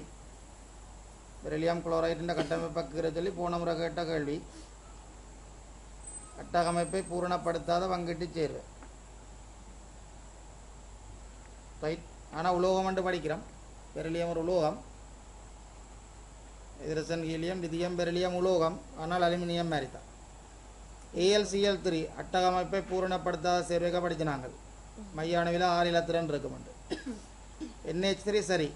பெரிலியம் குளோரைட்டின் கட்டமைப்பை சொல்லி போன முறை கேட்ட கேள்வி. கட்டமைப்பை பூரணப்படுத்தாத வங்கிட்டு சேர்வு. ரைட். ஆனால் உலோகம் என்று படிக்கிறோம். பெரிலியம் ஒரு உலோகம். ஹைட்ரஜன், ஹீலியம், லிதியம், பெரிலியம் உலோகம். ஆனால் அலுமினியம் மாதிரி தான். AlCl3 அட்டகமைப்பை பூரணப்படுத்தாத சேர்வைக்க படிச்சு நாங்கள். மையானவில் 6 இலத்திரன் இருக்குமெண்டு. NH3 சரி.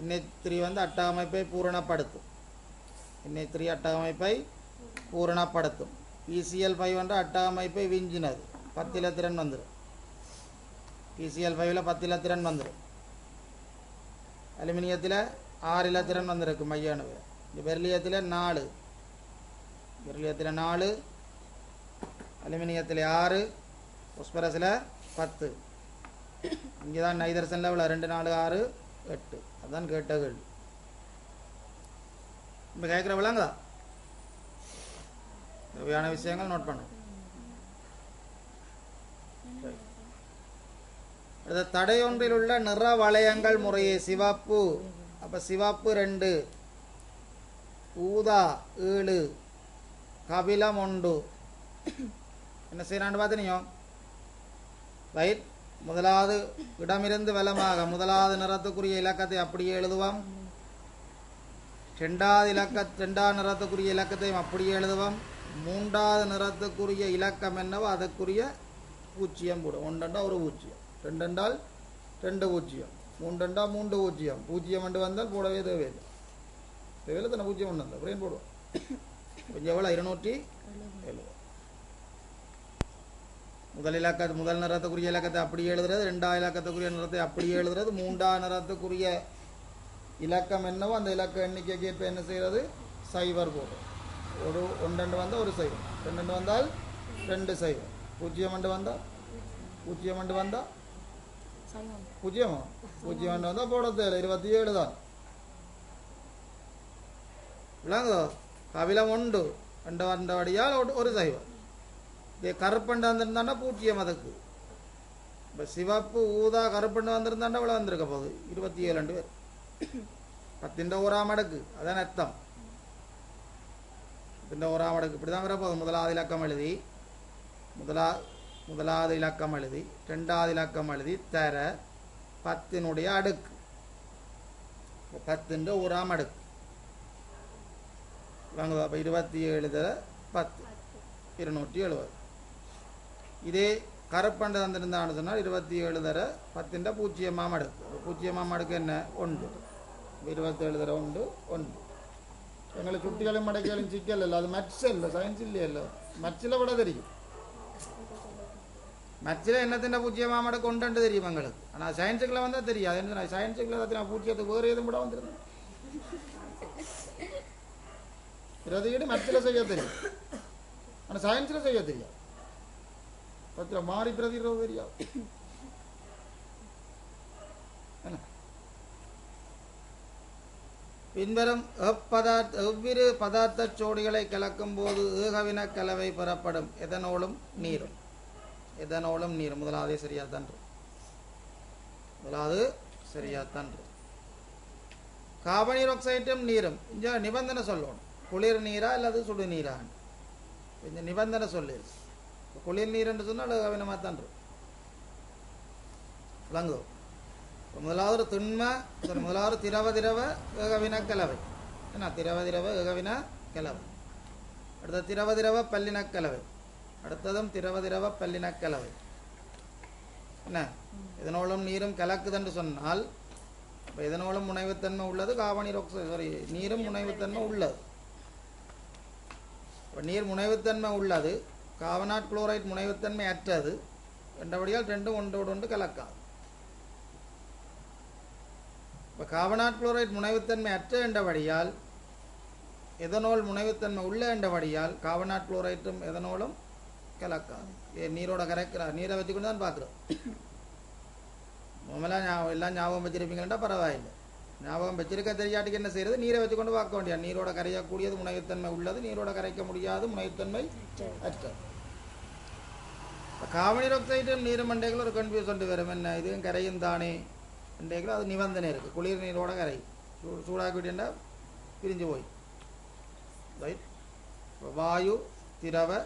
NH3 அட்டகமைப்பை பூரணப்படுத்தும். NH3 அட்டகமைப்பை பூரணப்படுத்தும். PCl5 அட்டகமைப்பை விஞ்சினது. 10 இலத்திரன் வந்துடும். PCl5 10 இலத்திரன் வந்துடும். அலுமினியத்தில் 6 இலத்திரன் வந்திருக்கு மையானவில். பெரிலியத்தில் 4, பெரிலியத்தில் 4, அலுமினியத்தில் 6, பொஸ்பரஸில் 10. இங்கே தான் நைதர்சனில் உள்ள 2 4 6 8. அதுதான் கேட்ட கேள்வி. இப்போ கேட்குற விளங்குதா? தேவையான விஷயங்கள் நோட் பண்ணும். தடையொன்றில் உள்ள நிற வளையங்கள் முறையே சிவப்பு. அப்போ சிவப்பு 2, ஊதா 7 கபிலம் 1 என்ன செய்யறான்னு பார்த்தீங்க ரைட் முதலாவது இடமிருந்து வலமாக முதலாவது நிறத்துக்குரிய இலக்கத்தை அப்படியே எழுதுவோம் ரெண்டாவது நிறத்துக்குரிய இலக்கத்தையும் அப்படியே எழுதுவோம் மூன்றாவது நிறத்துக்குரிய இலக்கம் என்னவோ அதற்குரிய பூஜ்ஜியம் போடும் ஒன்றெண்டா ஒரு பூஜ்ஜியம் ரெண்டெண்டால் 2 பூஜ்ஜியம் மூன்றெண்டா 3 பூஜ்ஜியம் பூஜ்ஜியம் என்று வந்தால் போடவே தேவையில்லை தேவையில்லை தானே பூஜ்ஜியம் ஒன்று வந்தால் அப்புறம் போடுவோம் கொஞ்சம் எவ்வளோ 270 முதல் நிறத்துக்குரிய இலக்கத்தை அப்படியே எழுதுறது ரெண்டாவது இலக்கத்துக்குரிய நிறத்தை அப்படியே எழுதுறது மூன்றாவது நிறத்துக்குரிய இலக்கம் என்னவோ அந்த இலக்க எண்ணிக்கைக்கு இப்போ என்ன செய்கிறது சைவர் போடும் ஒரு ஒன்றெண்டு வந்தால் ஒரு சைவர் ரெண்டு வந்தால் 2 சைவர் பூஜ்ஜியம் வந்தால் பூஜ்ஜியமா பூஜ்ஜியம் வந்தால் போட தேவை 27 தான் விளங்குதோ கபிலம் 1 2 வந்தபடியால் ஒரு சைவர் கருப்பண்டு வந்திருந்தாண்டா பூஜ்ஜியம் அதுக்கு இப்போ சிவப்பு ஊதா கருப்பண்டு வந்திருந்தாண்டா இவ்வளோ வந்திருக்க போகுது 27 பேர் 10 1 மடக்கு அதான் அர்த்தம் 10 1 மடக்கு இப்படி தான் வரப்போகுது முதலாவது இலக்கம் எழுதி முதலாவது இலக்கம் எழுதி ரெண்டாவது இலக்கம் எழுதி தர 10 அடுக்கு 10 1 மடக்கு வாங்க அப்போ 27 தர 10 270 இதே கருப்பண்டு தந்திருந்தான்னு சொன்னால் 27 தர 10 பூஜ்ஜியமாம் அடுக்கு பூஜ்ஜியமாம் அடுக்கு என்ன 1 27 தர 1 எங்களுக்கு சுட்டிகளும் மடக்கைகளும் சிக்கல் இல்லை அது மேத்ஸ் இல்லை சயின்ஸ் இல்லையல்ல மேத்ஸில் விட தெரியும் மேத்ஸில் என்னத்தின் பூஜ்ஜியமாம் அடுக்கு 1 தெரியும் எங்களுக்கு ஆனால் சயின்ஸுக்குள்ள வந்தால் தெரியாது என்ன சயின்ஸுக்குள்ள நான் பூஜ்ஜியத்துக்கு வேறு எதுவும் கூட வந்துருந்தேன் பிரதியீடு மேத்ஸில் செய்ய தெரியும் ஆனால் சயின்ஸில் செய்ய தெரியாது பத்திரம் மாறி பிரதிடுறது தெரியாது பின்வரும் எவ்விரு பதார்த்த ஜோடிகளை கலக்கும் போது ஏகவின கலவை பெறப்படும் எதனோலும் நீரும் முதலாவது சரியாத்தான் கார்பனீர் ஆக்சைடும் நீரும் இங்க நிபந்தனை சொல்லணும் குளிர் நீரா அல்லது சுடு நீரா இந்த நிபந்தனை சொல்லு குளிர் நீர் என்று சொன்னால் ஏகவினமாக தான் விளங்குதோ முதலாவது முதலாவது திரவ ஏகவின கலவை என்ன திரவ ஏகவின கலவை அடுத்த திரவ பல்லின கலவை அடுத்ததும் திரவ பல்லின கலவை என்ன இதனோளும் நீரும் கலக்குதென்று சொன்னால் இப்போ இதனோளும் முனைவுத்தன்மை உள்ளது கார்பனீர் ஆக்சைடு நீரும் முனைவுத்தன்மை உள்ளது இப்போ நீர் முனைவுத்தன்மை உள்ளது கார்பனேட் குளோரைட் முனைவுத்தன்மை அற்றது என்றபடியால் ரெண்டும் ஒன்றோடு ஒன்று கலக்காது இப்போ கார்பனேட் குளோரைட் முனைவுத்தன்மை அற்ற என்றபடியால் எதனோல் முனைவுத்தன்மை உள்ள என்றபடியால் கார்பனேட் குளோரைட்டும் எதனோலும் கலக்காது நீரோட கரைக்கிறார் நீரை வச்சுக்கொண்டு தான் பார்க்குறோம் எல்லாம் ஞாபகம் வச்சிருப்பீங்களா பரவாயில்லை ஞாபகம் வச்சிருக்க தெரியாட்டுக்கு என்ன செய்யறது நீரை வச்சுக்கொண்டு பார்க்க வேண்டிய நீரோட கரையக்கூடியது முனைவுத்தன்மை உள்ளது நீரோட கரைக்க முடியாது முனைவுத்தன்மை அற்றது கார்பனீர் ஆக்சைடும் நீரும் மண்டைகள் ஒரு கன்ஃபியூஷன் வரும் என்ன இதுவும் கரையும் தானே என்றைகளும் அது நிபந்தனை இருக்குது குளிர் நீரோட கரை சூடாக்கிட்டா பிரிஞ்சு போய் ரைட் வாயு திரவ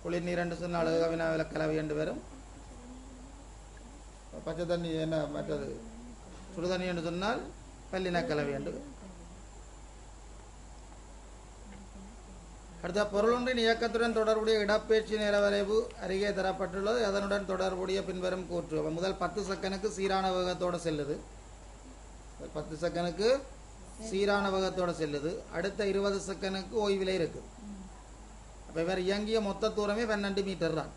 குளிர் நீர் என்று சொன்னால் ஏகவின கலவை என்று வரும் பச்சை தண்ணி என்ன மற்றது சுடுதண்ணி என்று சொன்னால் பல்லின கலவை என்று அடுத்த பொருளொன்றின் இயக்கத்துடன் தொடர்புடைய இடப்பெயர்ச்சி நேர வரைவு அருகே தரப்பட்டுள்ளது அதனுடன் தொடர்புடைய பின்வரும் கூற்று முதல் 10 செகண்டுக்கு சீரான வேகத்தோடு செல்லுது 10 செகண்டுக்கு சீரான வேகத்தோடு செல்லுது அடுத்த 20 செகண்டுக்கு ஓய்விலே இருக்குது அப்போ இவர் இயங்கிய மொத்த தூரமே 12 மீட்டர் தான்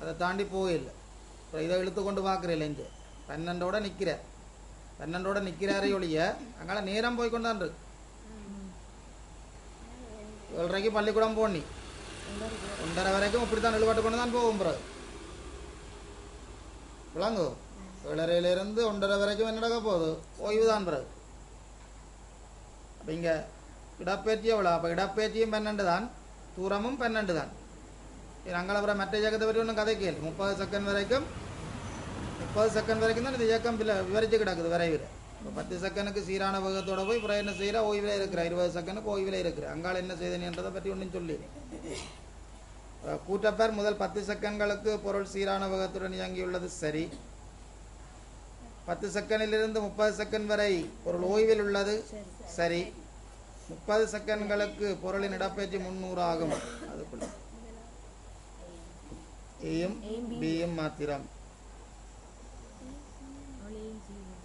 அதை தாண்டி போகல இப்போ இதை இழுத்து கொண்டு பார்க்குறேன் இங்கே 12 நிற்கிறாரே ஒழிய அங்கே நேரம் போய் கொண்டான் இருக்கு 7:30 பள்ளிக்கூடம் போனி 1:30 வரைக்கும் இப்படித்தான் நிலவாட்டு கொண்டு தான் போகும் பிறகு விளங்கு 7:30 1:30 வரைக்கும் என்ன நடக்க போகுது ஓய்வு தான் பிறகு அப்போ இங்கே இடப்பெயர்ச்சி எவ்வளோ அப்போ இடப்பெயர்ச்சியும் 12 தான் தூரமும் 12 தான் அங்கே அப்புறம் மற்ற இயக்கத்தை பற்றி ஒன்றும் கதை கேள்வி 30 செகண்ட் வரைக்கும் தான் இந்த இயக்கம் விவரிச்சு கிடக்குது விரைவில் இப்போ 10 செகண்டுக்கு சீரான வேகத்தோட போய் அப்புறம் என்ன செய்கிற ஓய்வில் இருக்கிற 20 செகண்டுக்கு ஓய்வில் இருக்கிற அங்கால என்ன செய்தனன்றதை பற்றி ஒன்றும் சொல்லி கூற்றப்பர் முதல் 10 செகண்ட்களுக்கு பொருள் சீரான வேகத்துடன் இயங்கியுள்ளது சரி. 10 செகண்டிலிருந்து 30 செகண்ட் வரை பொருள் ஓய்வில் உள்ளது சரி. 30 செகண்ட்களுக்கு பொருளின் இடப்பெயர்ச்சி 300 ஆகும். அதுக்குள்ள ஏயும் பியும் மாத்திரம்.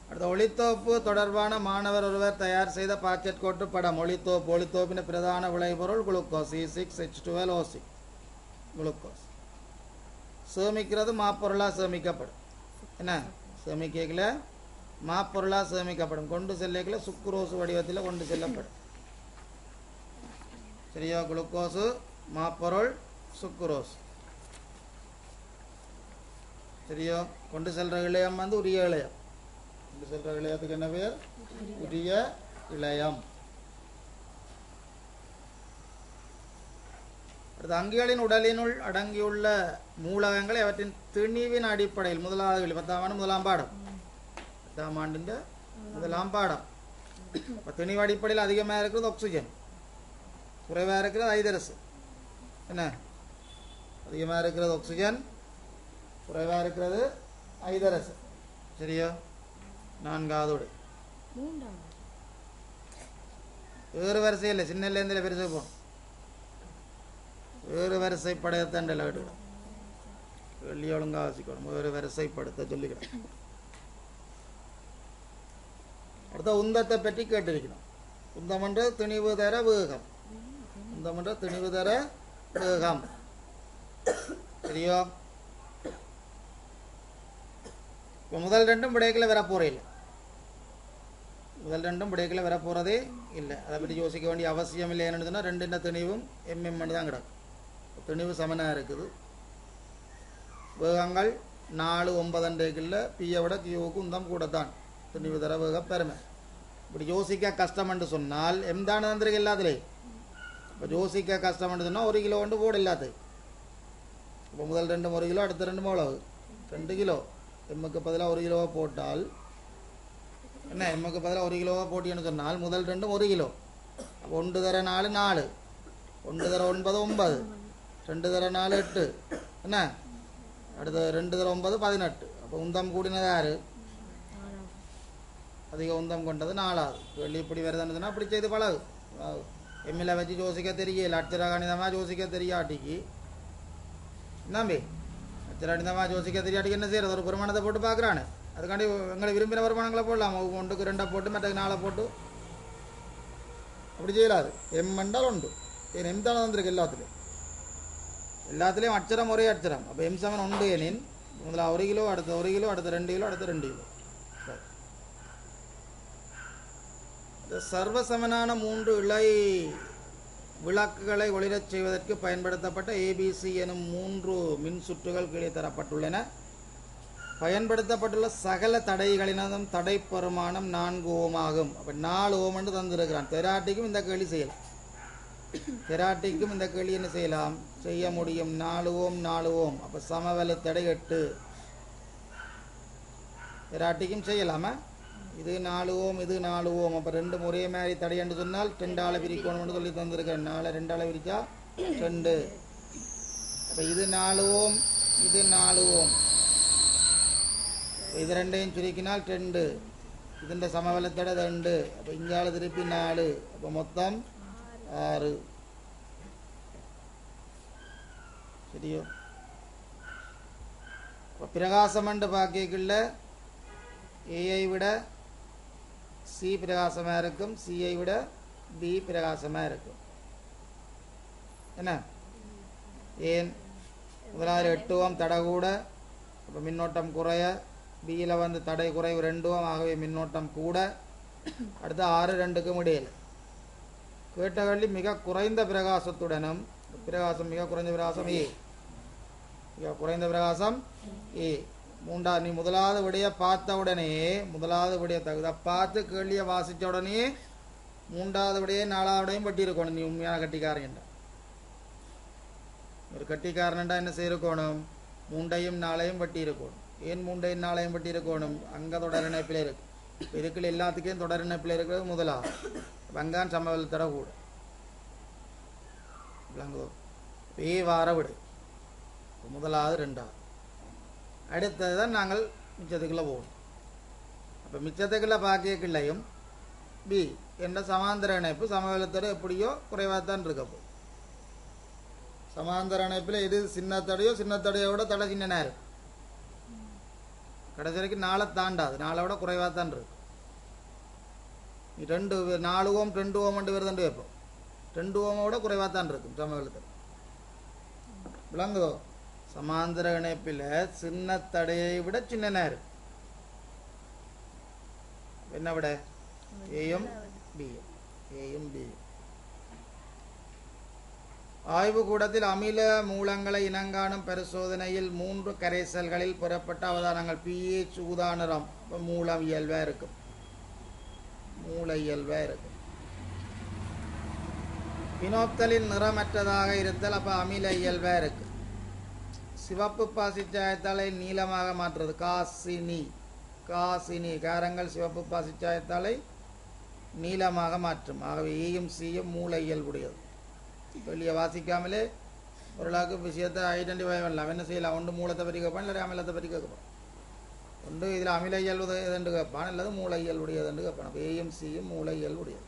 அடுத்த ஒளித்தோப்பு தொடர்பான மாணவர் ஒருவர் தயார் செய்த பாக்கெட் கோட்டு படம். ஒளித்தோப்பின் பிரதான விளைபொருள் குளுக்கோஸ் C6H12O6 குளுக்கோஸ். சேமிக்கிறது மாப்பொருளாக சேமிக்கப்படும். என்ன சேமிக்கல மாப்பொருளாக சேமிக்கப்படும். கொண்டு செல்லக்கல சுக்குரோசு வடிவத்தில் கொண்டு செல்லப்படும். சரியா? குளுக்கோஸு மாப்பொருள் சுக்குரோஸ். சரியா? கொண்டு செல்ற இளையம் வந்து உரிய இளையம். கொண்டு செல்ற இளையத்துக்கு என்ன பேர்? உரிய இளையம். அடுத்து அங்கிகளின் உடலினுள் அடங்கியுள்ள மூலகங்களை அவற்றின் திணிவின் அடிப்படையில் முதலாவது 10ஆம் ஆண்டு முதலாம் பாடம் 10ஆம் ஆண்டின் முதலாம் பாடம். திணிவு அடிப்படையில் அதிகமாக இருக்கிறது ஆக்சிஜன், குறைவாக இருக்கிறது ஐதரசு. என்ன அதிகமாக இருக்கிறது ஆக்சிஜன், குறைவாக இருக்கிறது ஐதரசு. சரியா? 4ஆவது வேறு வரிசை இல்லை, சின்னலேருந்து பெருசு போகணும். வேறு வரிசைப்படுத்தண்டல எடுக்கணும், வெள்ளி ஒழுங்காக வாசிக்கணும். வேறு வரிசைப்படுத்த சொல்லிக்கணும். அடுத்த உந்தத்தை பற்றி கேட்டிருக்கணும். உந்தம் என்ற திணிவு தர வேகம். உந்தம் என்ற திணிவு தர வேகம். சரியா? இப்போ முதல் ரெண்டும் விடைகளை வரப்போறே இல்லை. முதல் ரெண்டும் விடைகளை வரப்போறதே இல்லை. அதை பற்றி யோசிக்க வேண்டிய அவசியம் இல்லை. என்னன்னு சொன்னால் ரெண்டு திணிவும் MM பண்ணி தான் கிடக்கும். திணிவு சமனாக இருக்குது. வேகங்கள் 4, 9 பியை விட கியூவுக்கு உந்தம் கூட தான். திணிவு தர வேக பெருமை. இப்படி யோசிக்க கஷ்டம் என்று சொன்னால் எம் தானே தந்திருக்கு எல்லாத்துலேயும். இப்போ யோசிக்க கஷ்டம் என்று சொன்னால் 1 கிலோ கொண்டு போடு எல்லாத்துக்கும். இப்போ முதல் ரெண்டும் 1 கிலோ, அடுத்த ரெண்டும் எவ்வளவு? 2 கிலோ. எம்முக்கு பதிலாக 1 கிலோவாக போட்டால் என்ன? எம்முக்கு பதிலாக 1 கிலோவாக போட்டின்னு சொன்னால் முதல் ரெண்டும் 1 கிலோ. அப்போ 1 தர 4 4, 1 தர 9 9, 2 தர 4 8. என்ன அடுத்த 2 தர 9 18. அப்போ உந்தம் கூடினது யாரு? அதிக உந்தம் கொண்டது 4ஆவது. வெள்ளி இப்படி வருதுன்னு சொன்னால் அப்படி செய்து பழகு. எம்மில் வச்சு யோசிக்க தெரியல. அட்சர கணிதமாக யோசிக்க தெரியாட்டிக்கு நம்பி அச்சராடிந்தமாக யோசிக்க தெரியாட்டிக்கு என்ன செய்யறது? ஒரு பெருமானத்தை போட்டு பார்க்குறானு. அதுக்காண்டி எங்களை விரும்பின வருமானங்களை போடலாம். 1க்கு 2 போட்டு மற்ற 4 போட்டு அப்படி செய்யலாது. எம் என்றால் உண்டு. ஏன் எம் தானே வந்திருக்கு எல்லாத்துலேயும் அச்சரம் ஒரே அச்சரம். அப்போ எம் சமன் உண்டு. எனின் முதல்ல 1 கிலோ, அடுத்த 1 கிலோ, அடுத்த 2 கிலோ, அடுத்த 2 கிலோ. சர்வசமனான 3 இழை விளக்குகளை ஒளிரச் செய்வதற்கு பயன்படுத்தப்பட்ட ABC எனும் 3 மின் சுற்றுகள் கீழே தரப்பட்டுள்ளன. பயன்படுத்தப்பட்டுள்ள சகல தடைகளினதும் தடை பெருமானம் 4 ஓம் ஆகும். அப்போ 4 ஓம் என்று தந்திருக்கிறான். தெராட்டிக்கும் இந்த கேள்வி செய்யலாம். தெராட்டிக்கும் இந்த கேள்வி என்ன செய்யலாம்? செய்ய முடியும். 4 ஓம் 4 ஓம். அப்போ சமவெளி தடை 8. தெராட்டிக்கும் செய்யலாமா? இது 4 ஓம், இது 4 ஓம். அப்போ 2 ஒரே மாதிரி தடை என்று சொன்னால் 2ஆல் பிரிக்கணும்னு சொல்லி தந்திருக்கேன். 4 2ஆல் பிரித்தா 2. அப்போ இது 4 ஓம், இது 4 ஓம். இது ரெண்டையும் சுருக்கினால் 2. ഇതിൻ്റെ സമബലത്തോടെ 2. അപ്പോൾ ഇങ്ങാൾ திருப்பி 4. അപ്പോൾ மொத்தம் 6. ശരിയോ? അപ്പോൾ பிரகாசமண்டு பாக்கியக்குள்ள ஏஐ விட சி பிரகாசமாக இருக்கும், சிஐ விட பி பிரகாசமாக இருக்கும். என்ன ஏன்? முதலாவது 8 ஓம் தடை கூட, அப்போ மின்னோட்டம் குறைய. பியில் வந்து தடை குறைவு 2 ஓம், ஆகவே மின்னோட்டம் கூட. அடுத்து 6 2க்கும் இடையில். கேட்டகள்ளி மிக குறைந்த பிரகாசத்துடனும், பிரகாசம் மிக குறைந்த பிரகாசம் ஏ, மிக குறைந்த பிரகாசம் ஏ. நீ முதலாவது விடைய பார்த்த உடனே, முதலாவது விடைய தகுத பார்த்து கேள்வியை வாசித்த உடனே 3வது விடையே 4வது விடையும் பட்டி இருக்கணும். நீ உண்மையான கட்டிக்காரன்டா. ஒரு கட்டிக்காரன்டா என்ன செய்யணும்? 3ஐயும் 4ஐயும் பட்டி இருக்கணும். ஏன் 3ஐயும் 4ஐயும் பட்டி இருக்கணும்? அங்க தொடர் இணைப்பில் இருக்கு. இதுக்குள்ள எல்லாத்துக்கும் தொடர் இணைப்பில் இருக்கிறது முதலாவது. அங்கான் சமவெளித்தட கூட விளங்குதோ. வார விடு முதலாவது ரெண்டாவது. அடுத்தது தான் நாங்கள் மிச்சத்துக்குள்ளே போகணும். அப்போ மிச்சத்துக்குள்ளே பாக்கியக்குள்ளையும் பி என்ற சமாந்தர இணைப்பு சமவெளித்தட எப்படியோ குறைவாக தான் இருக்கப்போ. சமாந்தர இணைப்பில் எது சின்னத்தடையோ சின்னத்தடையோட தடை சின்னனா இருக்கு. கடைசி வரைக்கும் 4 தாண்டாது, 4 விட குறைவாக தான் இருக்கு. நீ 4 ஓம் 2 ஓம் வருதுண்டு வைப்போம். 2 ஓமோட குறைவாக தான் இருக்கும் சமவெளித்தடை. விளங்குதோ. சமாந்தர இணைப்பில் சின்னத்தடையை விட சின்னனா இருக்கு. என்ன விட ஏயும் பியும் ஏயும் பியும். ஆய்வுக்கூடத்தில் அமில மூலங்களை இனங்காணும் பரிசோதனையில் 3 கரைசல்களில் பெறப்பட்ட அவதானங்கள் pH ஊதா நிறம். இப்போ மூலம் இயல்பா இருக்கும், மூல இயல்பா இருக்கும். பினோப்தலின் நிறமற்றதாக இருத்தல், அப்போ அமில இயல்பா இருக்கு. சிவப்பு பாசிச்சாயத்தாலை நீளமாக மாற்றுறது காசினி. காசினி காரங்கள் சிவப்பு பாசிச்சாயத்தாலை நீளமாக மாற்றும். ஆகவே ஏயும் சியும் மூல இயல்புடையது. வெளியே வாசிக்காமலே ஓரளவுக்கு விஷயத்தை ஐடென்டிஃபை பண்ணலாம். என்ன செய்யலாம்? ஒன்று மூலத்தை பற்றி கேட்பான், இல்லை அமிலத்தை பற்றி கேட்பான். ஒன்று இதில் அமில இயல்பு எதுன்னு கேட்பான், அல்லது மூல இயல்புடையது என்று கேட்பான். அப்போ ஏயும் சியும் மூல இயல்புடையது.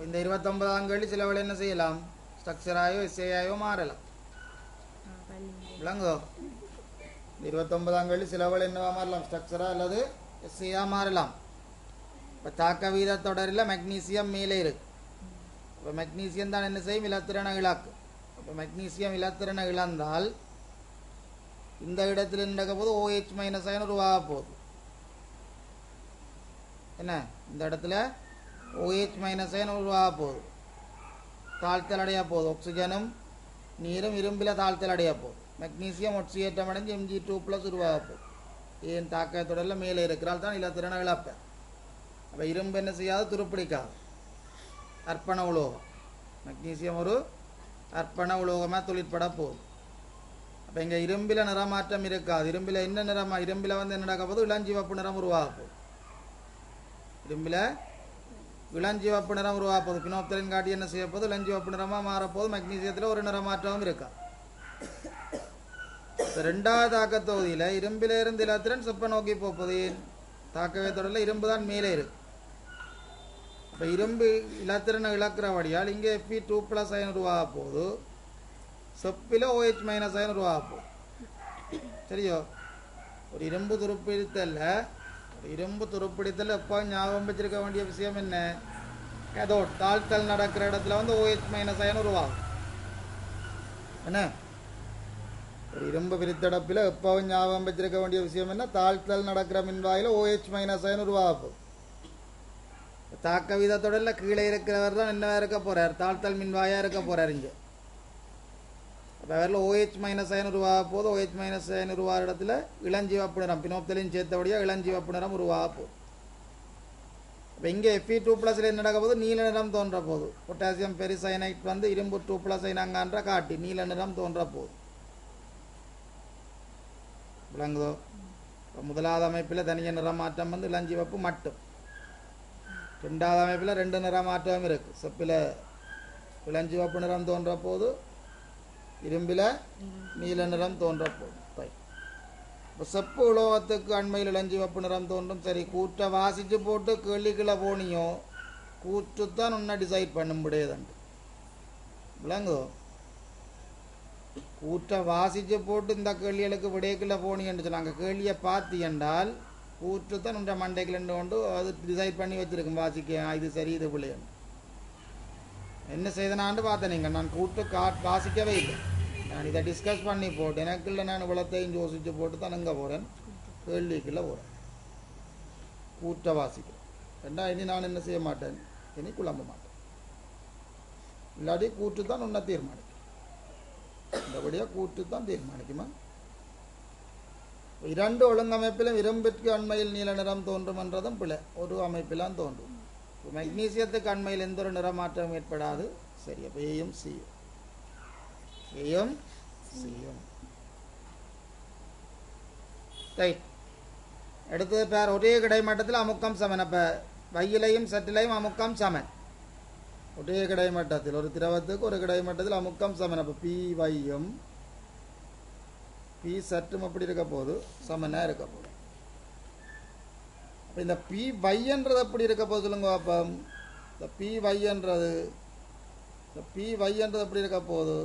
இந்த 29ஆம் கேள்வி சில வேளை என்ன செய்யலாம்? ஸ்ட்ரக்சராயோ எஸ்ஏயாயோ மாறலாம். விளங்கோ. 29ஆம் கேள்வி சில வேளை என்னவா மாறலாம்? ஸ்ட்ரக்சரா அல்லது எஸ்ஏயா மாறலாம். இப்போ தாக்க வீத தொடரில் மெக்னீசியம் மேலே இருக்கு. இப்போ மெக்னீசியம் தான் என்ன செய்யும்? இலத்திரனை இழக்கு. இப்போ மெக்னீசியம் இலத்திரனை இழந்தால் இந்த இடத்துல நடக்க போது OH மைனஸ் அயன் உருவாக போகுது. என்ன இந்த இடத்துல OH மைனஸ் அயன் உருவாக போகுது. தாழ்த்தல் அடைய போகுது. ஆக்சிஜனும் நீரும் இரும்பில் தாழ்த்தல் அடைய போகுது. மெக்னீசியம் ஒட்சியேற்றம் அடைஞ்சு Mg2+ உருவாக போகுது. ஏன் தாக்க தொடரில் மேலே இருக்கிறால் தான் இலத்திரனை இழப்பேன். அப்போ இரும்பு என்ன செய்யாது? துருப்பிடிக்காது. அர்ப்பண உலோகம். மெக்னீசியம் ஒரு அர்ப்பண உலோகமாக தொழிற்பட போகுது. அப்போ இங்கே இரும்பில் நிறமாற்றம் இருக்காது. இரும்பில் என்ன நிறமா? இரும்பில் வந்து என்ன நடக்க போது? இளஞ்சிவப்பு நிறம் உருவாக போகுது. இரும்பில் இளஞ்சிவப்பு நிறம் உருவாக போகுது. பினோப்தலின் காட்டி என்ன செய்ய போகுது? இளஞ்சிவப்பு நிறமாக மாறப்போகுது. மெக்னீசியத்தில் ஒரு நிறமாற்றமும் இருக்கா. இப்போ 2வது தாக்க தொகுதியில் இரும்பிலிருந்து இலத்திரன் செப்ப நோக்கி போகுது. தாக்கவே தொடரில் இரும்பு தான் மேலே இருக்கு. இப்போ இரும்பு இலத்திரனை இழக்கிறபடியால் இங்கே Fe2+ அயன் உருவாக போகுது. செப்பில் OH மைனஸ் அயன் உருவாக போகுது. சரியோ. ஒரு இரும்பு துருப்பிடித்தல் எப்போ ஞாபகம் வச்சிருக்க வேண்டிய விஷயம் என்ன? கேதோட் தாழ்த்தல் நடக்கிற இடத்துல வந்து OH மைனஸ் அயன் உருவாகும். என்ன ஒரு இரும்பு பிரித்தடப்பில் எப்பவும் ஞாபகம் வச்சிருக்க வேண்டிய விஷயம் என்ன? தாழ்த்தல் நடக்கிற மின்வாயில் OH மைனஸ் அயன் உருவாக போகுது. தாக்க வீதத்தொடரில் கீழே இருக்கிறவர் தான் என்னவா இருக்க போறார்? தாழ்த்தல் மின்வாயாக இருக்க போறார். இங்கே அப்போ அவரில் OH மைனஸ் அயன் உருவாக போகுது. OH மைனஸ் அயன் உருவாகிற இடத்துல இளஞ்சிவப்பு நிறம் பினோப்தலின் சேர்த்தபடியாக இளஞ்சிவப்பு நிறம் உருவாக போகுது. அப்போ இங்கே Fe2+ என்ன நடக்க போது? நீல நிறம் தோன்ற போகுது. பொட்டாசியம் பெரிசயனைட் வந்து இரும்பு 2+ அயனாங்கன்ற காட்டி நீல நிறம் தோன்ற போகுது. விளங்குதோ. இப்போ முதலாவது அமைப்பில் தனிய நிறமாற்றம் வந்து இளஞ்சிவப்பு மட்டும். 2வது அமைப்பில் 2 நிறமாற்றம் இருக்கு. செப்பில் இளஞ்சிவப்பு நிறம் தோன்ற போது, இரும்பில் நீல நிறம் தோன்ற போது. இப்போ செப்பு உலோகத்துக்கு அண்மையில் இளஞ்சிவப்பு நிறம் தோன்றும். சரி, கூற்றை வாசிச்சு போட்டு கேள்விக்குள்ள போனியோ கூற்றுத்தான் ஒன்றை டிசைட் பண்ண முடியாதுண்டு. விளங்குதோ. கூற்றை வாசிச்சு போட்டு இந்த கேள்விகளுக்கு விடைக்குள்ள போனீங்கன்னு சொன்னாங்க. கேள்வியை பார்த்து என்றால் கூற்று தான் உன்ற மண்டைக்குள்ள கொண்டு அது டிசைட் பண்ணி வச்சிருக்கும். வாசிக்க இது சரி இது பிள்ளைன்னு என்ன செய்தனான்னு பார்த்தேன். நீங்கள் நான் கூற்று வாசிக்கவே இல்லை. நான் இதை டிஸ்கஸ் பண்ணி போட்டு எனக்குள்ள நான் விளத்தையும் யோசிச்சு போட்டு தான் எங்கே போகிறேன்? கேள்விக்குள்ள போகிறேன். கூற்றை வாசிக்கிறேன். ரெண்டா இனி நான் என்ன செய்ய மாட்டேன்? இனி குழம்ப மாட்டேன். இல்லாட்டி கூற்று தான் உன்னை தீர்மானிக்கும். இந்தபடியாக கூற்று தான் தீர்மானிக்குமா? 2 ஒழுங்கமைப்பிலும் இரும்பிற்கு அண்மையில் நீல நிறம் தோன்றும் என்றதும் பிள்ளை. ஒரு அமைப்பிலாம் தோன்றும். மெக்னீசியத்துக்கு அண்மையில் எந்த ஒரு நிறமாற்றம் ஏற்படாது. சரி, அப்போ ஏயும் சியும் ரைட். அடுத்தது பேர் ஒரே கிடைமட்டத்தில் அமுக்கம் சமன். அப்போ வையிலையும் சட்டிலையும் அமுக்கம் சமன். ஒரே கிடைமட்டத்தில் ஒரு திரவத்துக்கு ஒரு கிடைமட்டத்தில் அமுக்கம் சமன். அப்போ பி வையும் பி சற்றும் அப்படி இருக்க போது சமனாக இருக்க போகுது. அப்போ இந்த பி வைன்றது எப்படி இருக்க போது சொல்லுங்க. அப்போ இந்த பி வைன்றது எப்படி இருக்க போகுது.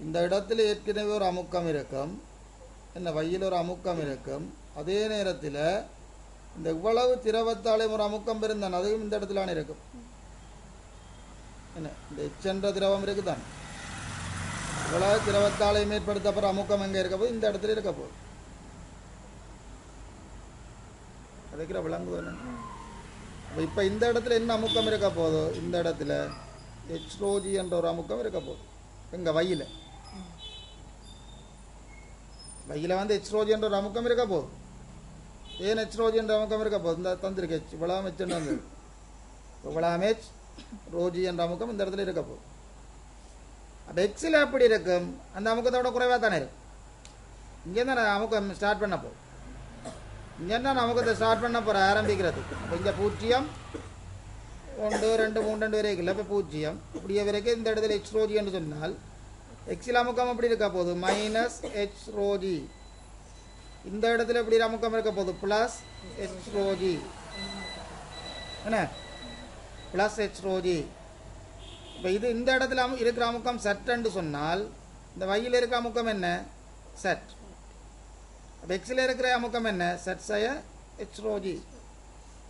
இந்த இடத்துல ஏற்கனவே ஒரு அமுக்கம் இருக்கும், என்ன வையில் ஒரு அமுக்கம் இருக்கும். அதே நேரத்தில் இந்த இவ்வளவு திரவத்தாலே ஒரு அமுக்கம் இருந்தான், அதுவும் இந்த இடத்துல இருக்கும். என்ன இந்த எச்சென்ற திரவம் இருக்குதான், இவ்வளவு திரவத்தாலே மேற்படுத்தப்படுற அமுக்கம் எங்கே இருக்க போது, இந்த இடத்துல இருக்க போகுது. அதுக்கிற விளங்குவது. இப்போ இந்த இடத்துல என்ன அமுக்கம் இருக்க போதோ, இந்த இடத்துல ஹெச்ரோஜி என்ற ஒரு அமுக்கம் இருக்க போகுது. எங்க வையில் வந்து ஹெச்ரோஜி என்ற ஒரு அமுக்கம் இருக்க போகுது. ஏன் ஹெச்ரோஜி என்ற அமுக்கம் இருக்க போகுது, இந்த தந்திருக்கு ஹெச் இவ்வளவு ஹெச் வந்து இவ்வளவு ஹெச் ரோஜி என்ற அமுக்கம் இந்த இடத்துல இருக்க போகுது. அப்போ எக்ஸில் எப்படி இருக்கும், அந்த அமுக்கத்தோட குறைவாக தானே இருக்கும். இங்கே தான் அமுக்கம் ஸ்டார்ட் பண்ண போகுது. இங்கே தான் அமுக்கத்தை ஸ்டார்ட் பண்ண போகிற ஆரம்பிக்கிறது. அப்போ இங்கே 0 1 2 3 2 வரைக்கும் இல்லை. இப்போ 0 இப்படியே வரைக்கும் இந்த இடத்துல ஹெச் ரோஜி என்று சொன்னால் எக்ஸில் அமுக்கம் அப்படி இருக்க போகுது மைனஸ் ஹெச் ரோஜி. இந்த இடத்துல எப்படி அமுக்கம் இருக்க போகுது ப்ளஸ் ஹெச் ரோஜி. என்ன ப்ளஸ் ஹெச் ரோஜி. இப்போ இது இந்த இடத்துல இருக்கிற அமுக்கம் சட்டுன்னு சொன்னால் இந்த வையில் இருக்கிற அமுக்கம் என்ன சட். அப்போ எக்ஸில் இருக்கிற அமுக்கம் என்ன சட் சய ஹெச் ரோஜி.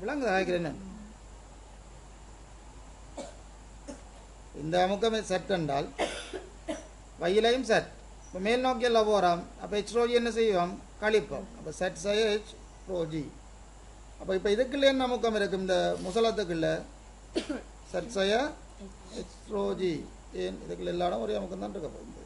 விளங்குதா ஆகிறேன். இந்த அமுக்கம் சட் என்றால் வையிலையும் சட். இப்போ மேல் நோக்கி எல்லாம் போகிறோம். அப்போ ஹெச் ரோஜி என்ன செய்வோம் கழிப்போம். அப்போ சட் சய ஹெச் ரோஜி. அப்போ இப்போ இதுக்குள்ள என்ன அமுக்கம் இருக்கும், இந்த முசலத்துக்குள்ள சட் சய ஹெச் ரோஜி. ஏன் இதுக்குள்ள எல்லா இடம் ஒரே அமுக்கம் தான் இருக்க போகுது.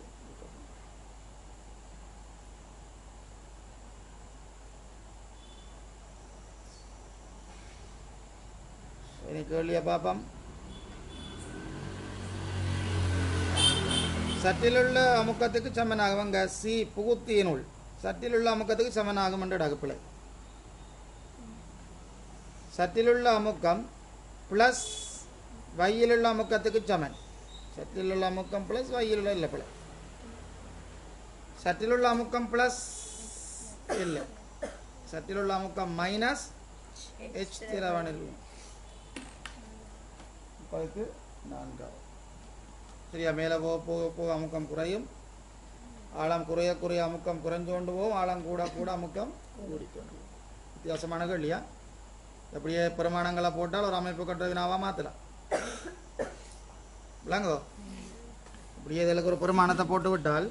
கேள்வியை பார்ப்போம். சட்டிலுள்ள அமுக்கத்துக்கு சமனாகும். அங்கே சி புகுத்தியினுள் சட்டிலுள்ள அமுக்கத்துக்கு சமனாகும் என்ற அகப்பிழை. சட்டிலுள்ள அமுக்கம் பிளஸ் வையிலுள்ள அமுக்கத்துக்கு சமன். சட்டிலுள்ள அமுக்கம் பிளஸ் வையிலுள்ள இல்லை பிழை. சட்டிலுள்ள அமுக்கம் பிளஸ் இல்லை, சட்டிலுள்ள அமுக்கம் மைனஸ் ஹெச் திரவணில் 4. சரியா, மேலே போக போக போக அமுக்கம் குறையும். ஆழம் குறைய குறைய அமுக்கம் குறைஞ்சு கொண்டு போகும். ஆழம் கூட கூட அமுக்கம் கூடிக்கொண்டு போகும். வித்தியாசமான இல்லையா. எப்படியே பிரமாணங்களை போட்டால் ஒரு அமைப்பு கட்டுற வினாவாக மாற்றலாம். விளங்கோ இப்படியே இதில் ஒரு பிரமாணத்தை போட்டு விட்டால்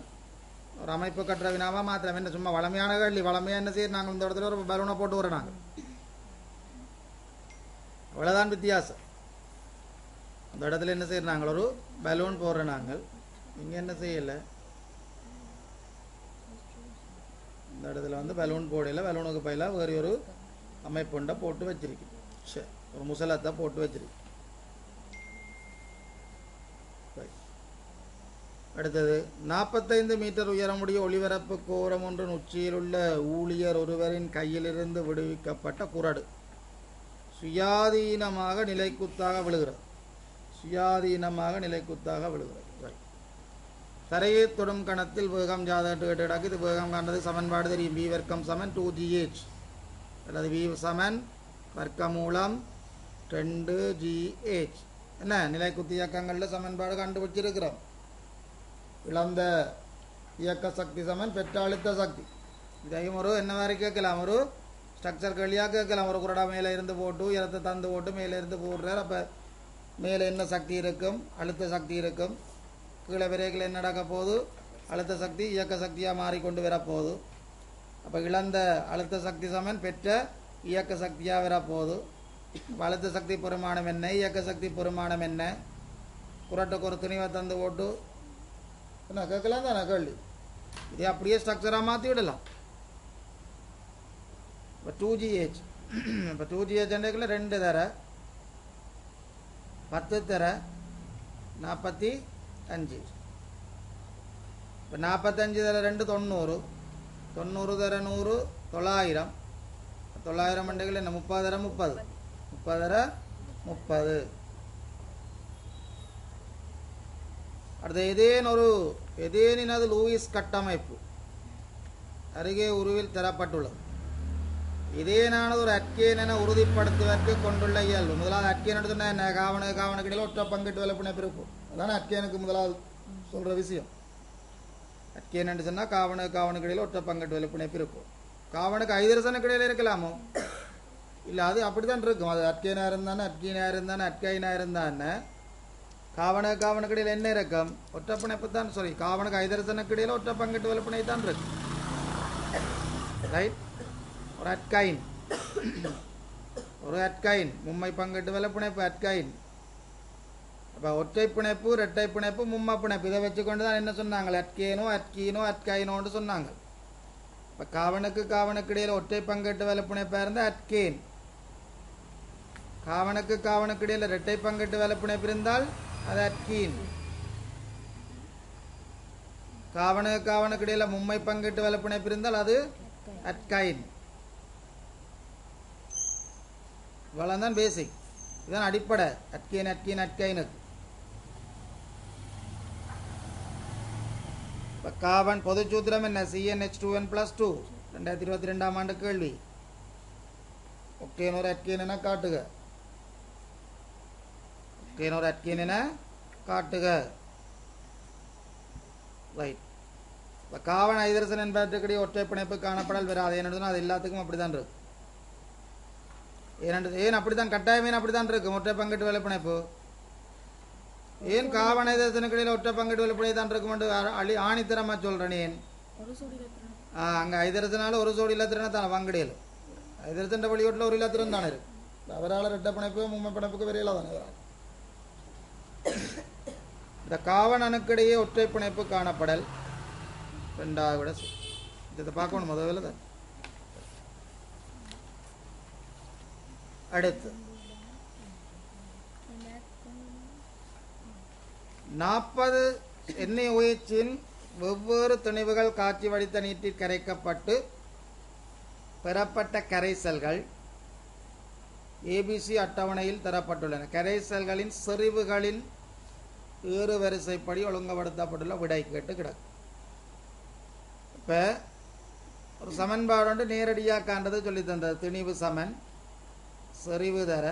ஒரு அமைப்பு கட்டுற வினாவாக மாற்றலாம். என்ன சும்மா வளமையான கேள்வி, வளமையாக என்ன செய்ய நாங்கள் இந்த இடத்துல ஒரு பலூனை போட்டு வரோம் நாங்கள், அவ்வளோதான் வித்தியாசம். அந்த இடத்துல என்ன செய்யற நாங்கள் ஒரு பலூன் போடுறோம். நாங்கள் இங்கே என்ன செய்யலை, இந்த இடத்துல வந்து பலூன் போடல, பலூனுக்கு பயிலாக வேறு ஒரு அமைப்புண்டை போட்டு வச்சிருக்கு. சரி, ஒரு முசலத்தை போட்டு வச்சிருக்கு. அடுத்தது 45 மீட்டர் உயரமுடைய ஒளிபரப்பு கோரம் ஒன்றின் உச்சியில் உள்ள ஊழியர் ஒருவரின் கையிலிருந்து விடுவிக்கப்பட்ட குறடு சுயாதீனமாக நிலைக்குத்தாக விழுகிறது. சுயாதீனமாக நிலைக்குத்தாக விழுகிறது. தரையை தொடும் கணத்தில் வேகம் ஜாதகட்டு கேட்டாக்கு இது வேகம் காண்றது சமன்பாடு தெரியும். v வர்க்கம் சமன் 2gh அல்லது v சமன் வர்க்கமூலம் 2gh. என்ன நிலைக்குத்து இயக்கங்களில் சமன்பாடு கண்டுபிடிச்சிருக்கிறோம். இழந்த இயக்க சக்தி சமன் பெற்ற அழுத்த சக்தி. இதையும் ஒரு என்ன மாதிரி கேட்கலாம், ஒரு ஸ்ட்ரக்சர் கேள்வியாக கேட்கலாம். ஒரு குரடா மேலே இருந்து போட்டு உயரத்தை தந்து போட்டு மேலே இருந்து போடுறார். அப்போ மேலே என்ன சக்தி இருக்கும், அழுத்த சக்தி இருக்கும். கீழே விரைகள் என்ன நடக்க போகுது, அழுத்த சக்தி இயக்க சக்தியாக மாறிக்கொண்டு வரப்போகுது. அப்போ இழந்த அழுத்த சக்தி சமன் பெற்ற இயக்க சக்தியாக வரப்போகுது. அழுத்த சக்தி பெருமானம் என்ன, இயக்க சக்தி பெருமானம் என்ன, குரட்டுக்கு ஒரு துணிவை தந்து போட்டு என்ன கேட்கலாம் தானே கேள்வி. இதே அப்படியே ஸ்ட்ரக்சராக மாற்றி விடலாம். இப்போ 2gh, இப்போ 2gh என்றைக்குள்ள 2 தர 10 தர 45. இப்போ 45 தர 2 90, 90 தர 100 900 900 மண்டைகள் என்ன 30 30 30 30. அடுத்த ஏதேனினது லூயிஸ் கட்டமைப்பு அருகே உருவில் தரப்பட்டுள்ளது. இதேனானது ஒரு அட்கேன் என உறுதிப்படுத்துவதற்கு கொண்டுள்ள இயல்பு. முதலாவது அட்கேன் எடுத்துனா என்ன, காவனுக்கு ஒற்றை பங்கிட்டு விளப்பின இருக்கும். அதான அட்கேனுக்கு முதலாவது சொல்ற விஷயம். அட்கேன் என்று சொன்னா காவனுக்கு இடையில ஒற்றை பங்கிட்டு விளப்பின இருக்கும். காவனுக்கு ஐதரசனுக்கு இடையில இருக்கலாமோ இல்லை, அது அப்படித்தான் இருக்கும். அது அட்கேனா இருந்தானே அட்கைனா இருந்தானே காவனுக்கு இடையில என்ன இருக்கும், ஒற்றை பிணைப்பு தான். சாரி, காவனுக்கு ஐதரசனுக்கு இடையில ஒற்றை பங்கிட்டு விளப்பினை தான் இருக்கு. ரைட், ஒரு அட்கைன் மும்மை பங்கிட்டு விளப்பிணைப்பு அட்கைன். அப்போ ஒற்றை பிணைப்பு, இரட்டை பிணைப்பு, மும்மை பிணைப்பு இதை வச்சுக்கொண்டு தான் என்ன சொன்னாங்க, அட்கீனோ அட்கைனோன்னு சொன்னாங்க. இப்போ காவனுக்கு இடையில ஒற்றை பங்கிட்டு விளப்பிணைப்பாக இருந்தால் அட்கேன், காவனுக்கு இடையில இரட்டை பங்கிட்டு விளப்பிணைப்பு இருந்தால் அது அட்கீன், காவனுக்கு இடையில மும்மை பங்கிட்டு விளப்பிணைப்பு இருந்தால் அது அட்கைன். இவ்வளவுதான் பேசிக், இதுதான் அடிப்படை அட்கைனுக்கு. இப்போ காவன் பொது சூத்திரம் என்ன, CnH2n+2 2022 ஆண்டு கேள்வி. ஒக்டேனோர் அட்கேன் என காட்டுக, ரைட். இப்போ காவன் ஐதரசன் என்பதற்குடைய ஒற்றை பிணைப்பு காணப்படல் வராது. ஏன்னு அது எல்லாத்துக்கும் அப்படித்தான் இருக்கு. ஏன் அப்படித்தான் கட்டாயம் அப்படித்தான் இருக்கு ஒற்றை பங்கிட்டு வேலை பிணைப்பு. ஏன் காவன் ஐதரசனுக்கு இடையில ஒற்றை பங்கிட்டு வேலை பிணை தான் இருக்கும் ஆணித்தரமா சொல்றேன். ஏன் அங்க ஐதரசனால ஒரு சோடி இல்லாத்திரனா தானே பங்கிடையில் ஐதரசன் வழியோட்டில் ஒரு இல்லாத்திரம் தானே இருக்கு. அவரால் ரெட்டை பிணைப்பு மும்மை பிணைப்புக்கு வரையில தானே. இந்த காவன் அணுக்கிடையே ஒற்றை பிணைப்பு காணப்படல் ரெண்டாவது இதை பார்க்கணும் முதல்ல தான். அடுத்து 40 NaOH-இன் வெவ்வேறு துணிவுகள் காட்சி வடித்த நீட்டில் கரைக்கப்பட்டு பெறப்பட்ட கரைசல்கள் ABC அட்டவணையில் தரப்பட்டுள்ளன. கரைசல்களின் செறிவுகளின் ஏறு வரிசைப்படி ஒழுங்குபடுத்தப்பட்டுள்ள விடை கேட்டு கிடக்கு. இப்போ ஒரு சமன்பாடு ஒன்று நேரடியாக காண்றது சொல்லி தந்தது. திணிவு சமன் செறிவு தர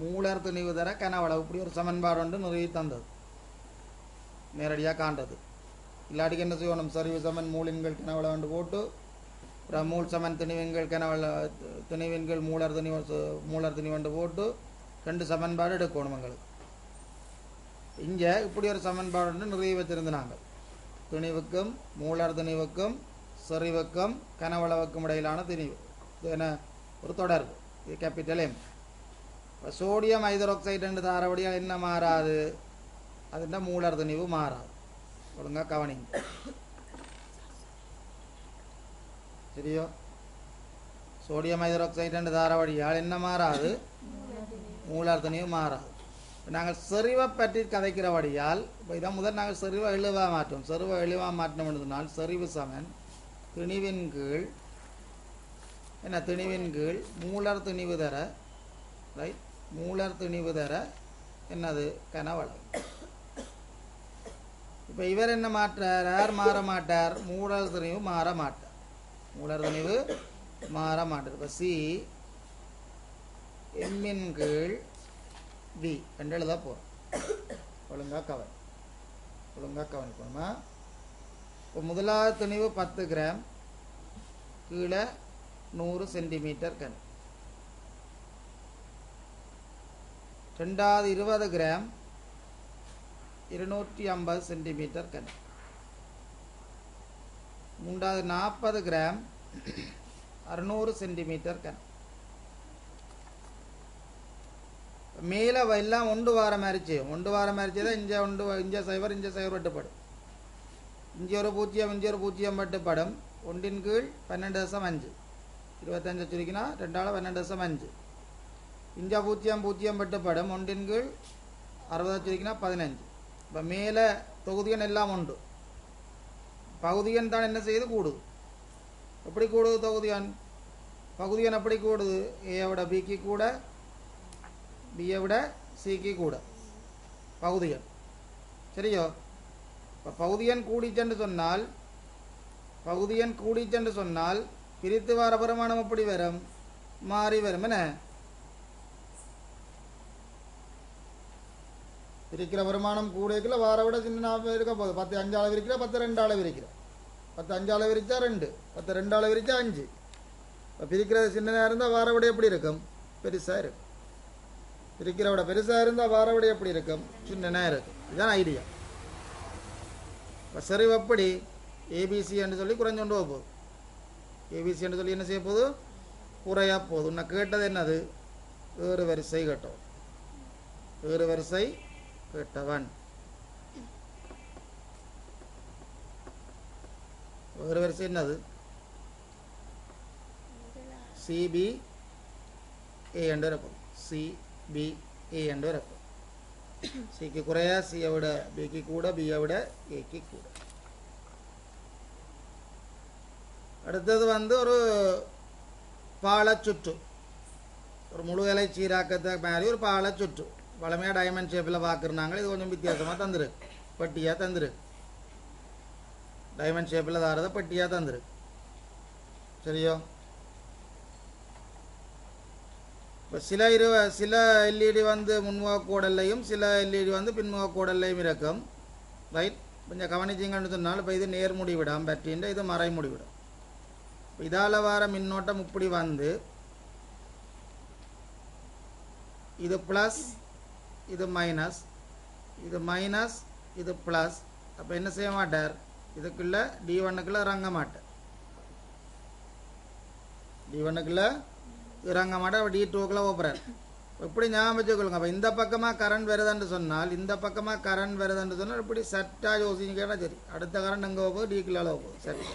மூலர் திணிவு தர கனவளவு, இப்படி ஒரு சமன்பாடு ஒன்று நிறுவி தந்தது. நேரடியாக காண்றது. இல்லாட்டிக்கு என்ன செய்யணும், செறிவு சமன் மூலின்கள் கனவளவு போட்டு அப்புறம் மூல் சமன் திணிவின்கள் திணிவின்கள் மூலர் திணிவண்டு போட்டு 2 சமன்பாடு எடுக்கணும் எங்களுக்கு. இங்கே இப்படி ஒரு சமன்பாடு ஒன்று நிறுவி வச்சிருந்தாங்க. திணிவுக்கும் மூலர் திணிவுக்கும் செறிவுக்கும் கனவளவுக்கும் இடையிலான திணிவு என்ன ஒரு தொடர்பு. இது கேபிட்டல் M. இப்போ சோடியம் ஹைட்ராக்சைடு என்று தாரபடியால் என்ன மாறாது, அதுன்ற மூலர் திணிவு மாறாது. ஒழுங்காக கவனிங்க சரியோ. சோடியம் ஹைட்ராக்சைடு என்று தாரபடியால் என்ன மாறாது, மூலர் திணிவு மாறாது. நாங்கள் செறிவை பற்றி கதைக்கிறபடியால் இப்போ இதான் முதல் நாங்கள் செறிவை எழுவா மாற்றோம். செறிவை எழுவா மாற்றோம் என்றால் செறிவு சமன் திணிவின் கீழ் என்ன திணிவின் கீழ் மூலர் திணிவு தர, ரைட், மூலர் திணிவு தர என்னது கனவளவு. இப்போ இவர் என்ன மாற்றார், யார் மாற மாட்டார், மூலர் திணிவு மாற மாட்டார். மூலர் திணிவு மாற மாட்டார். இப்போ C M-இன் கீழ் V என்று எழுத போகிறோம். ஒழுங்காக கவனிக்கணுமா. இப்போ முதலாவது திணிவு 10 கிராம், கீழே 100 சென்டிமீட்டர் கன. ரெண்டாவது 20 கிராம் 250 சென்டிமீட்டர் கன. மூன்றாவது 40 கிராம் 600 சென்டிமீட்டர் கன. மேலே எல்லாம் ஒன்று வார மாதிரி தான் இங்கே சைவர் வெட்டுப்படும். இங்கே ஒரு பூஜ்ஜியம் வெட்டுப்படும். 1 கீழ் 12.5 25 சுருக்கினா 2/12.5. இங்கே 0 வெட்டுப்படும். 1 கீழ் 60 சுருக்கினா 15. இப்போ மேலே தொகுதிகள் எல்லாம் உண்டு, பகுதிகள் தான் என்ன செய்யுது கூடுது. எப்படி கூடுது தொகுதியான் பகுதியான் எப்படி கூடுது ஏயை விட பிக்கு கூட பியை விட சிக்கு கூட பகுதியன் சரியோ இப்போ பகுதியன் கூடிச்சென்று சொன்னால் பிரித்து வர பெருமானம் எப்படி வரும் மாறி வரும் என்ன பிரிக்கிற வருமானம் கூடைக்குள்ள வார விட சின்ன இருக்க போகுது 10 5 அளவு இருக்கிற 10 2 அளவு இருக்கிற 10 5 அளவு விரிச்சா 2 10 2 அளவு விரிச்சா 5 இப்போ பிரிக்கிறது சின்னதாக இருந்தால் வார விட எப்படி இருக்கும் பெருசாக இருக்கும் பிரிக்கிற விட பெருசாக இருந்தால் வார விட எப்படி இருக்கும் சின்னதாக இருக்கும் இதுதான் ஐடியா இப்போ சரி எப்படி ஏபிசி என்று சொல்லி குறைஞ்சு கொண்டு போக போகுது ஏபிசி என்று சொல்லி என்ன செய்ய போகுது குறையா போகுது உன்னை கேட்டது என்னது வேறு வரிசை கேட்டவன் வேறு வரிசை கேட்டவன் வேறு வரிசை என்னது சிபிஏ என்று இருக்கும் சிபிஏ என்று இருக்கும் சிக்கு குறையா சியை விட பிக்கு கூட பியை விட ஏக்கு கூட அடுத்தது ஒரு பாலச்சுற்று ஒரு முழு இலை சீராக்கத்துக்கு மாதிரி ஒரு பாலச்சுற்று வளமையாக டைமண்ட் ஷேப்பில் பார்க்குறாங்க இது கொஞ்சம் வித்தியாசமாக தந்துரு பட்டியாக தந்துரு டைமண்ட் ஷேப்பில் தாரதை பட்டியாக தந்துரு சரியோ இப்போ சில எல்இடி முன்முக கோடல்லையும் சில எல்இடி பின்முக கோடல்லையும் இருக்கும் ரைட் கொஞ்சம் கவனிச்சிங்கன்னு சொன்னால் இப்போ இது நேர் முடிவிடும் பேட்டரின்ற இது மறை முடிவிடும் இதால் வர மின்னோட்டம் இப்படி இது ப்ளஸ் இது மைனஸ் இது ப்ளஸ் அப்போ என்ன செய்ய மாட்டார் இதுக்குள்ள D1க்குள்ள இறங்க மாட்டார் D1க்குள்ள இறங்க மாட்டார் D2க்குள்ள ஓப்பறார் இப்படி ஞாபகம் வச்சுக்கொள்ளுங்க அப்போ இந்த பக்கமாக கரண்ட் வருதுன்னு சொன்னால் இப்படி செட்டாக யோசிச்சுக்கிட்டா சரி அடுத்த கரண்ட் எங்கே போகுது டிக்குள்ளால போகுது செட்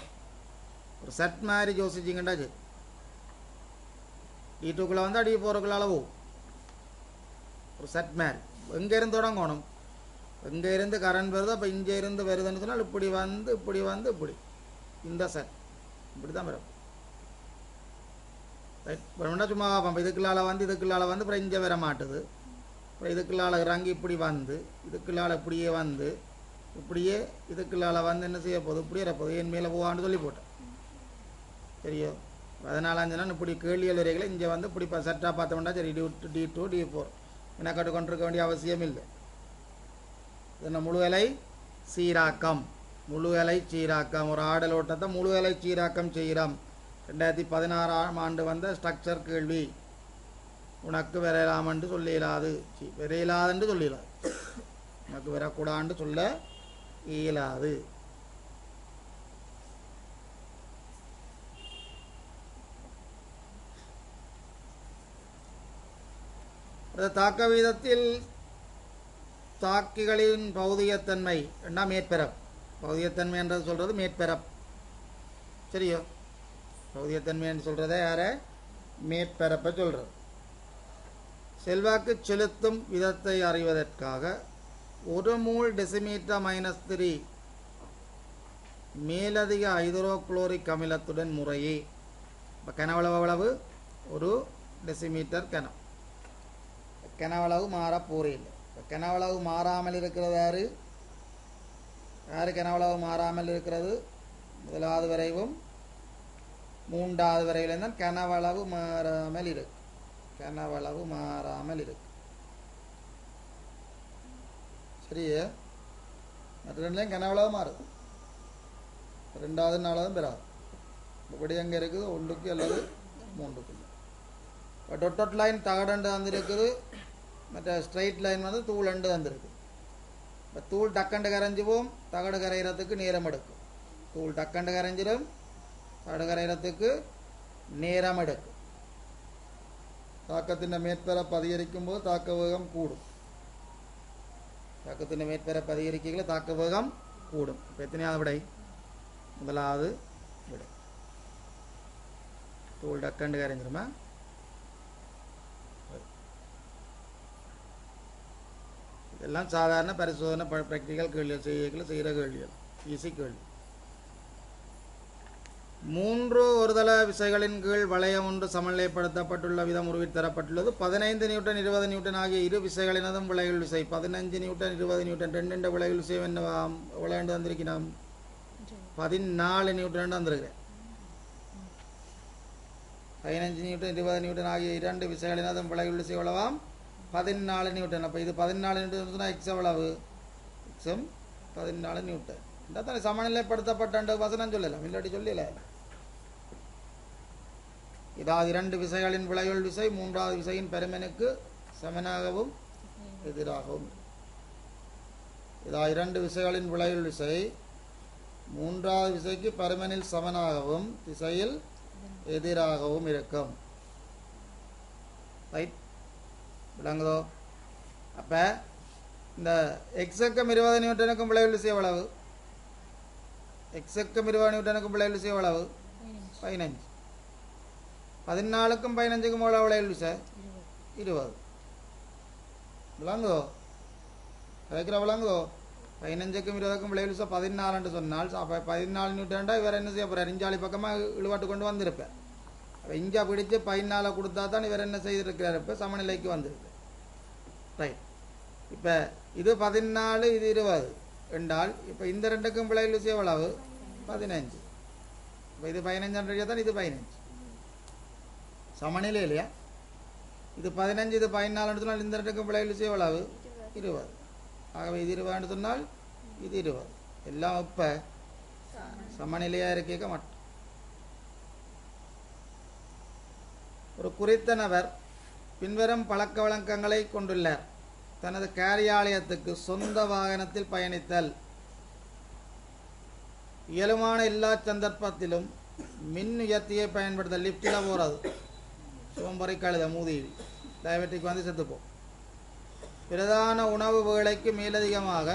ஒரு செட் மாதிரி யோசிச்சிங்கண்டா சரி D2க்குள்ள வந்தால் D4க்குள்ளால போகும் ஒரு செட் மாதிரி எங்கேருந்து தொடங்கணும் எங்கேருந்து கரண்ட் வருதோ அப்போ இங்கேருந்து வருதுன்னு சொன்னால் இப்படி இப்படி இந்த செட் இப்படி தான் வரும் ரைட் வேணும்னா சும்மா பார்ப்போம் இதுக்குள்ளால அப்புறம் இங்கே வர மாட்டுது அப்புறம் இதுக்குள்ளால இறங்கி இப்படி இதுக்குள்ளால இப்படியே இதுக்குள்ளால என்ன செய்ய போகுது இப்படியே வரப்போகுது என் மேலே போவான்னு சொல்லி போட்டேன் சரியோ அதனால இப்படி கேள்விகள் வரைகளை இங்கே இப்படி செட்டாக பார்த்தோம்னா சரி D2 D4 மெனக்கட்டு கொண்டிருக்க வேண்டிய அவசியம் இல்லை என்ன முழு இலை சீராக்கம் ஒரு ஆடல் ஓட்டத்தை முழு இலை சீராக்கம் செய்கிறோம் 2016ஆம் ஆண்டு வந்த ஸ்ட்ரக்சர் கேள்வி உனக்கு வரையலாமென்று சொல்லிடாது வரையலாதுன்னு சொல்லிடாது உனக்கு வரக்கூடாதுன்னு சொல்ல இயலாது தாக்க வீதத்தில் தாக்கிகளின் பௌதிகத்தன்மை என்ன மேற்பரப்பு பௌதிகத்தன்மை என்றது சொல்கிறது மேற்பரப்பு சரியோ பௌதிகத்தன்மை என்று சொல்கிறத யார மேற்பரப்பை சொல்கிறது செல்வாக்கு செலுத்தும் விதத்தை அறிவதற்காக 1 மூல் டெசிமீட்டர் -3 மேலதிக ஹைட்ரோகுளோரிக் அமிலத்துடன் முறையே இப்போ கனவளவு 1 டெசிமீட்டர் கனவளவு மாற போறில்லை இப்போ கனவளவு மாறாமல் இருக்கிறது யாரு கனவளவு மாறாமல் இருக்கிறது முதலாவது வரைவும் மூன்றாவது வரைவில் தான் கனவளவு மாறாமல் இருக்கு சரியே மற்ற ரெண்டுலையும் கனவளவு மாறுது ரெண்டாவது நாளாவதும் பெறாது இப்படி எங்கே இருக்குது 1க்கு அல்லது 3க்குள்ள இப்போ டொட் லைன் தகடண்டு வந்திருக்குது மற்ற ஸ்ட்ரைட் லைன் தூள் அண்டு வந்திருக்கு இப்போ தூள் டக்கண்டு கரைஞ்சிவோம் தகடு கரைகிறதுக்கு நேரம் எடுக்கும் தூள் டக்கண்டு கரைஞ்சிடும் தகடு கரைகிறதுக்கு நேரம் எடுக்கும் தாக்கத்தின் மேற்பரப்பு அதிகரிக்கும் போது தாக்க வேகம் கூடும் தாக்கத்தின் மேற்பரப்பு அதிகரிக்கல தாக்க வேகம் கூடும் இப்போ எத்தனையாவது விடை முதலாவது விடை தூள் டக்கண்டு கரைஞ்சிருமா இதெல்லாம் சாதாரண பரிசோதனை ப்ராக்டிக்கல் கேள்விகள் செய்கிற கேள்விகள் ஈஸி கேள்வி மூன்று ஒருதள விசைகளின் கீழ் வளையம் ஒன்று சமநிலைப்படுத்தப்பட்டுள்ள விதம் உருவித் தரப்பட்டுள்ளது. 15 நியூட்டன் 20 நியூட்டன் ஆகிய இரு விசைகளினதும் விளைவுள் விசை 15 நியூட்டன் 20 நியூட்டன் ரெண்டு விளைவுள் விசை என்னவாம் விளையாண்டு வந்திருக்கிறோம் 14 நியூட்டன் வந்திருக்கிறேன். 15 நியூட்டன் 20 நியூட்டன் ஆகிய இரண்டு விசைகளினதும் விளைவுள் விசை எவ்வளவாம் 14 நியூட்டன். அப்போ இது 14 நியூட்டன் எக்ஸ் எவ்வளவு எக்ஸும் 14 நியூட்டன். இந்த சமநிலைப்படுத்தப்பட்ட வசனம் சொல்லலாம் இல்லாட்டி சொல்லல. இதாவது இரண்டு விசைகளின் விளைவுள் விசை மூன்றாவது விசையின் பெருமனுக்கு சமனாகவும் எதிராகவும். இதாவது இரண்டு விசைகளின் விளைவுள் விசை மூன்றாவது விசைக்கு பெருமனில் சமனாகவும் திசையில் எதிராகவும் இருக்கும். ரைட் விளங்குதோ? அப்ப இந்த எக்ஸுக்கும் 20 நியூட்டனுக்கும் விளைவுள் விசை எவ்வளவு? எக்ஸுக்கும் 20 நியூட்டனுக்கும் விளைவுள் விசை எவ்வளவு? 15. 14க்கும் 15க்கும் எவ்வளவு விளைவுள் விசை? 20. விளங்குதோ? கேட்குற விளங்குதோ? 15க்கும் 20க்கும் விளைவுள் விசை 14 என்று சொன்னால் அப்போ 14 நியூட்டன்டா இவர் என்ன செய்ய போகிறார்? இஞ்சாலி பக்கமாக இழுவாட்டு கொண்டு வந்திருப்பார். அப்போ இஞ்சா பிடிச்சு 14 கொடுத்தா தான் இவர் என்ன செய்திருக்கிறார்? இப்போ சமநிலைக்கு வந்திருக்கு. ரைட். இப்போ இது 14 இது 20 என்றால் இப்போ இந்த ரெண்டுக்கும் விளைவுள் விசை எவ்வளவு? 15. இப்போ இது 15 தான் இது 15 சமநிலை இல்லையா? இது 15 இது 14 சொன்னால் இந்த ரெண்டுக்கும் விளைவுள் விசை எவ்வளவு? 20. ஆகவே இது 20 சொன்னால் இது 20 எல்லாம் இப்போ சமநிலையாக இருக்க மாட்டோம். ஒரு குறித்த நபர் பின்வரும் பழக்க வழக்கங்களை கொண்டுள்ளார். தனது காரியாலயத்துக்கு சொந்த வாகனத்தில் பயணித்தல், இயலுமான எல்லா சந்தர்ப்பத்திலும் மின் உயர்த்தியை பயன்படுத்தல், லிப்டில் போகிறது, சோம்பரை கழுத மூதி டயபெட்டிக் வந்து செத்துப்போம், பிரதான உணவு வேளைக்கு மேலதிகமாக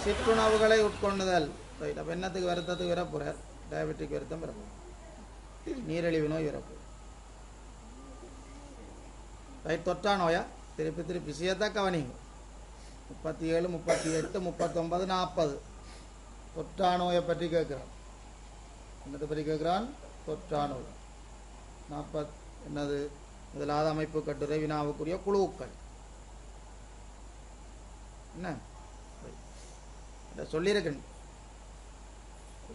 சிற்றுணவுகளை உட்கொண்டுதல். ரைட். அப்போ என்னத்துக்கு வருத்தத்துக்கு வரப்போகிறார்? டயபெட்டிக் வருத்தம் வரப்போம், நீரிழிவு நோய் வரப்போம். ரைட். தொற்றா நோயா? திருப்பி திருப்பி விஷயத்தான் கவனிங்க. 37 38 39 40 தொற்றா நோயை பற்றி கேட்குறான். என்னத்தை பற்றி கேட்குறான்? தொற்றா நோய். 40 என்னது? முதலாவது அமைப்பு கட்டுரை வினாவுக்குரிய குழுக்கள் என்ன சொல்லியிருக்கேன்.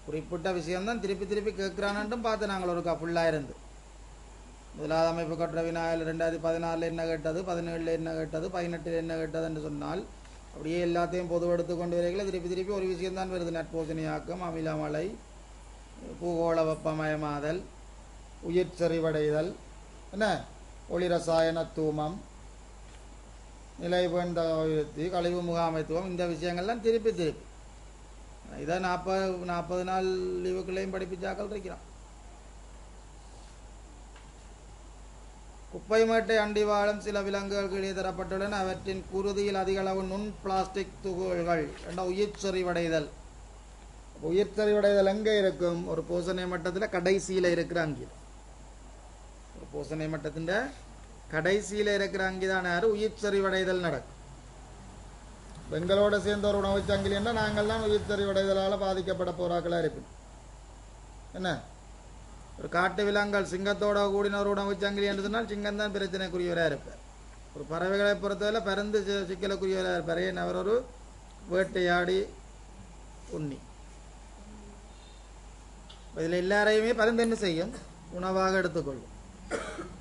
குறிப்பிட்ட விஷயம்தான் திருப்பி திருப்பி கேட்குறான்ட்டும் பார்த்து நாங்கள் ஒரு ஃபுல்லாக இருந்து முதலாவது அமைப்பு கட்டுரை வினாயில் 2016 என்ன கேட்டது, 17 என்ன கேட்டது, 18 என்ன கேட்டது என்று சொன்னால் அப்படியே எல்லாத்தையும் பொதுவெடுத்து கொண்டு வரைகளை திருப்பி திருப்பி ஒரு விஷயம்தான் வருது. நட்போசணியாக்கம், அமிலமலை, பூகோள வெப்பமயமாதல், உயிர் செறிவடைதல், என்ன ஒளி ரசாயன தூமம், நிலைபெண் தகவலுத்தி, கழிவு முகாமைத்துவம், இந்த விஷயங்கள்லாம் திருப்பி திருப்பி இதை 40 நாள் லீவுக்குள்ளேயும் படிப்பிச்சாக்கள் இருக்கிறான். குப்பை மேட்டை அண்டி வாழும் சில விலங்குகள் கீழே தரப்பட்டுள்ளன. அவற்றின் குருதியில் அதிக அளவு நுண் பிளாஸ்டிக் துகள்கள் என்ற உயிர் செறிவடைதல். உயிர் செறிவடைதல் எங்கே இருக்கும்? ஒரு பூசணை மட்டத்தில் கடைசியில் இருக்கிற அங்கி. ஒரு பூசணை மட்டத்தின் கடைசியில் இருக்கிற அங்கிதான் யாரு உயிர் செறிவடைதல் நடக்கும். பெண்களோட சேர்ந்த ஒரு உணவு சங்கிலி என்ன நாங்கள் தான் உயிர் செறிவடைதலால் பாதிக்கப்பட போறாக்களா இருப்போம். என்ன ஒரு காட்டு விலங்குகள் சிங்கத்தோட கூடின ஒரு உணவு சங்கிலி என்று சொன்னால் சிங்கம் தான் பிரச்சனைக்குரியவராக இருப்பார். ஒரு பறவைகளை பொறுத்தவரை பறந்து சிக்கலுக்குரியவராக இருப்பார். ஏன் அவர் ஒரு வேட்டையாடி உண்ணி. இதில் எல்லாரையுமே பருந்து என்ன செய்யும்? உணவாக எடுத்துக்கொள்ளும்.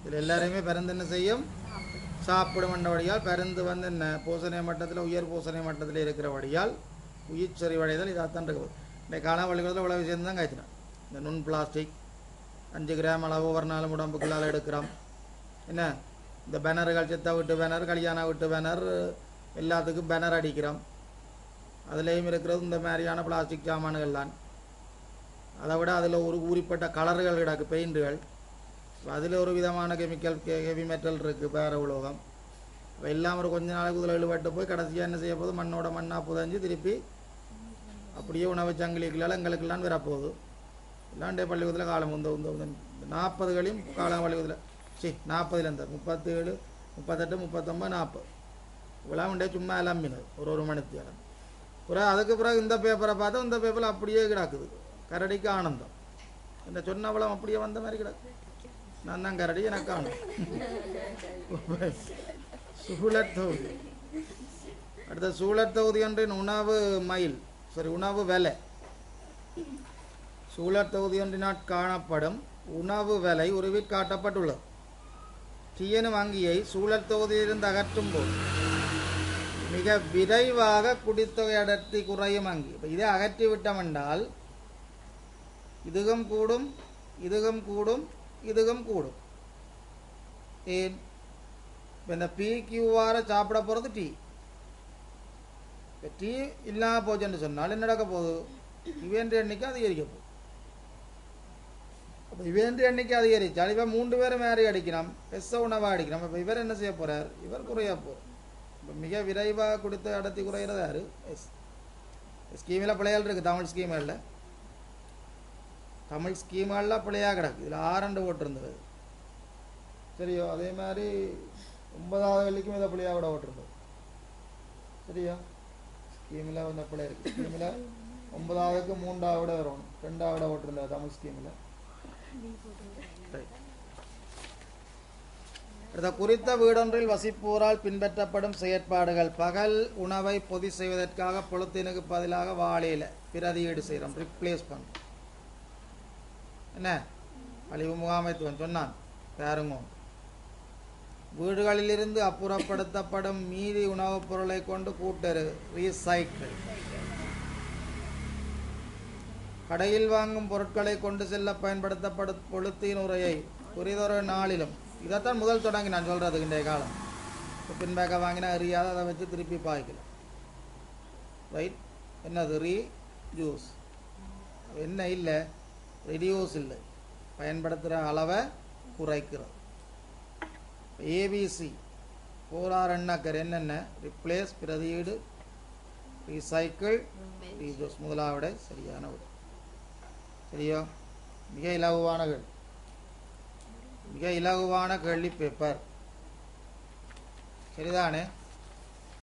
இதில் எல்லாரையுமே பருந்து என்ன செய்யும்? சாப்பிடும் என்றபடியால் பருந்து வந்து என்ன பூசணை மட்டத்தில் உயர் பூசணை மட்டத்தில் இருக்கிறபடியால் உயிர் செறிவடைதல் இதாகத்தான் இருக்குது. இன்றைக்கு கால வழிகளில் இவ்வளோ விஷயம் தான் காய்ச்சினான். இந்த நுண் பிளாஸ்டிக் 5 கிராம் அளவு ஒரு நாள் உடம்புக்குள்ளால் எடுக்கிறோம். என்ன இந்த பேனர்கள், சித்த விட்டு பேனர், கல்யாண விட்டு பேனர், எல்லாத்துக்கும் பேனர் அடிக்கிறோம். அதுலேயும் இருக்கிறது இந்த மாதிரியான பிளாஸ்டிக் சாமான்கள் தான். அதை விட அதில் ஒரு ஊறிப்பட்ட கலர்கள் கிடக்கு, பெயிண்டுகள். அதில் ஒரு விதமான கெமிக்கல் ஹெவி மெட்டல் இருக்குது, பேர உலோகம். எல்லாம் ஒரு கொஞ்ச நாளைக்கு இதில் இழுபட்டு போய் கடைசியாக என்ன செய்ய போகுது? மண்ணோட மண்ணாக புதஞ்சு திருப்பி அப்படியே உணவு சங்கிலிகளால் எங்களுக்கெல்லாம் வரப்போகுது. இல்லாண்டே பள்ளிக்கூடத்தில் காலம் உந்த 40களையும் காலம் பள்ளிக்கூடத்தில் 40 இந்த 37 38 39 40 விழாவுண்டே சும்மா எல்லாமினது ஒரு மணித்தியாலம். பிறகு அதுக்கு பிறகு இந்த பேப்பரை பார்த்தா இந்த பேப்பரில் அப்படியே கிடக்குது. கரடிக்கு ஆனந்தம். இந்த சொன்னவளம் அப்படியே வந்த மாதிரி கிடக்கு. நான் தான் கரடி எனக்கு காணும். சூழற் தொகுதி. அடுத்த சூழற் தொகுதி ஒன்றின் உணவு மைல் உணவு விலை. சூழற் தொகுதி ஒன்றினால் காணப்படும் உணவு விலை உருவில் காட்டப்பட்டுள்ளது. டீயனும் வங்கியை சூழற் தொகுதியிலிருந்து அகற்றும் போது மிக விரைவாக குடித்தொகை அடர்த்தி குறையும் வங்கி. இப்போ இதை அகற்றி விட்டோம் என்றால் இதுகம் கூடும், இதுகம் கூடும், இதுகம் கூடும். ஏன் இப்போ இந்த PQR சாப்பிட போகிறது டீ. இப்போ டீ இல்லாமல் போச்சுன்னு சொன்னால் என்ன நடக்க போகுது? இவன் எண்ணிக்கை அதிகரிக்க போகுது. அப்போ இவன் எண்ணிக்கை அதிகரித்தால் இவன் 3 பேரும் மேரி அடிக்கணும், உணவாக அடிக்கணும். இப்போ இவர் என்ன செய்ய போகிறார்? இவர் குறைய போகிறார். இப்போ மிக விரைவாக கொடுத்த அடர்த்தி குறைகிறது யாரு? ஸ்கீமில் பிள்ளைகள் இருக்குது. தமிழ் ஸ்கீம்களில் பிள்ளையாக கிடக்கு. இதில் 6 ஓட்டிருந்தது சரியோ. அதே மாதிரி 9வது வரைக்கும் இதை பிள்ளையாக விட ஓட்டிருந்தது சரியா. ஸ்கீமில் வந்த பிள்ளை இருக்குது. ஸ்கீமில் 9வதுக்கு 3வது வரும், 2வது ஓட்டிருந்தது தமிழ் ஸ்கீமில். குறித்த வீடொன்றில் வசிப்போரால் பின்பற்றப்படும் செயற்பாடுகள். பகல் உணவை பொதி செய்வதற்காக பொழுத்தினுக்கு பதிலாக வாழையில பிரதியீடு செய்கிறோம், ரிப்ளேஸ் பண்ணுறோம். என்ன அழிவு முகாமைத்துவம் சொன்னான் பாருங்க. வீடுகளிலிருந்து அப்புறப்படுத்தப்படும் மீதி உணவுப் பொருளை கொண்டு கூட்டரு, ரீசைக்கிள். கடையில் வாங்கும் பொருட்களை கொண்டு செல்ல பயன்படுத்தப்படும் பொழுத்தின் உரையை குறிதொரு நாளிலும். இதைத்தான் முதல் தொடங்கி நான் சொல்கிறது. இன்றைய காலம் பின்பேக்க வாங்கினா எரியாத, அதை வச்சு திருப்பி பாய்க்கலாம். ரைட். என்னது? ரீயூஸ். என்ன இல்லை, ரெடியூஸ் இல்லை, பயன்படுத்துகிற அளவை குறைக்கிறது. ABC 4R எண்ணக்கர் என்னென்ன? ரிப்ளேஸ், பிரதியீடு, ரீசைக்கிள், ரீயூஸ். முதலாவிட சரியான விட. சரியா? மிக இலகுவான கேள்வி பேப்பர். சரிதானே?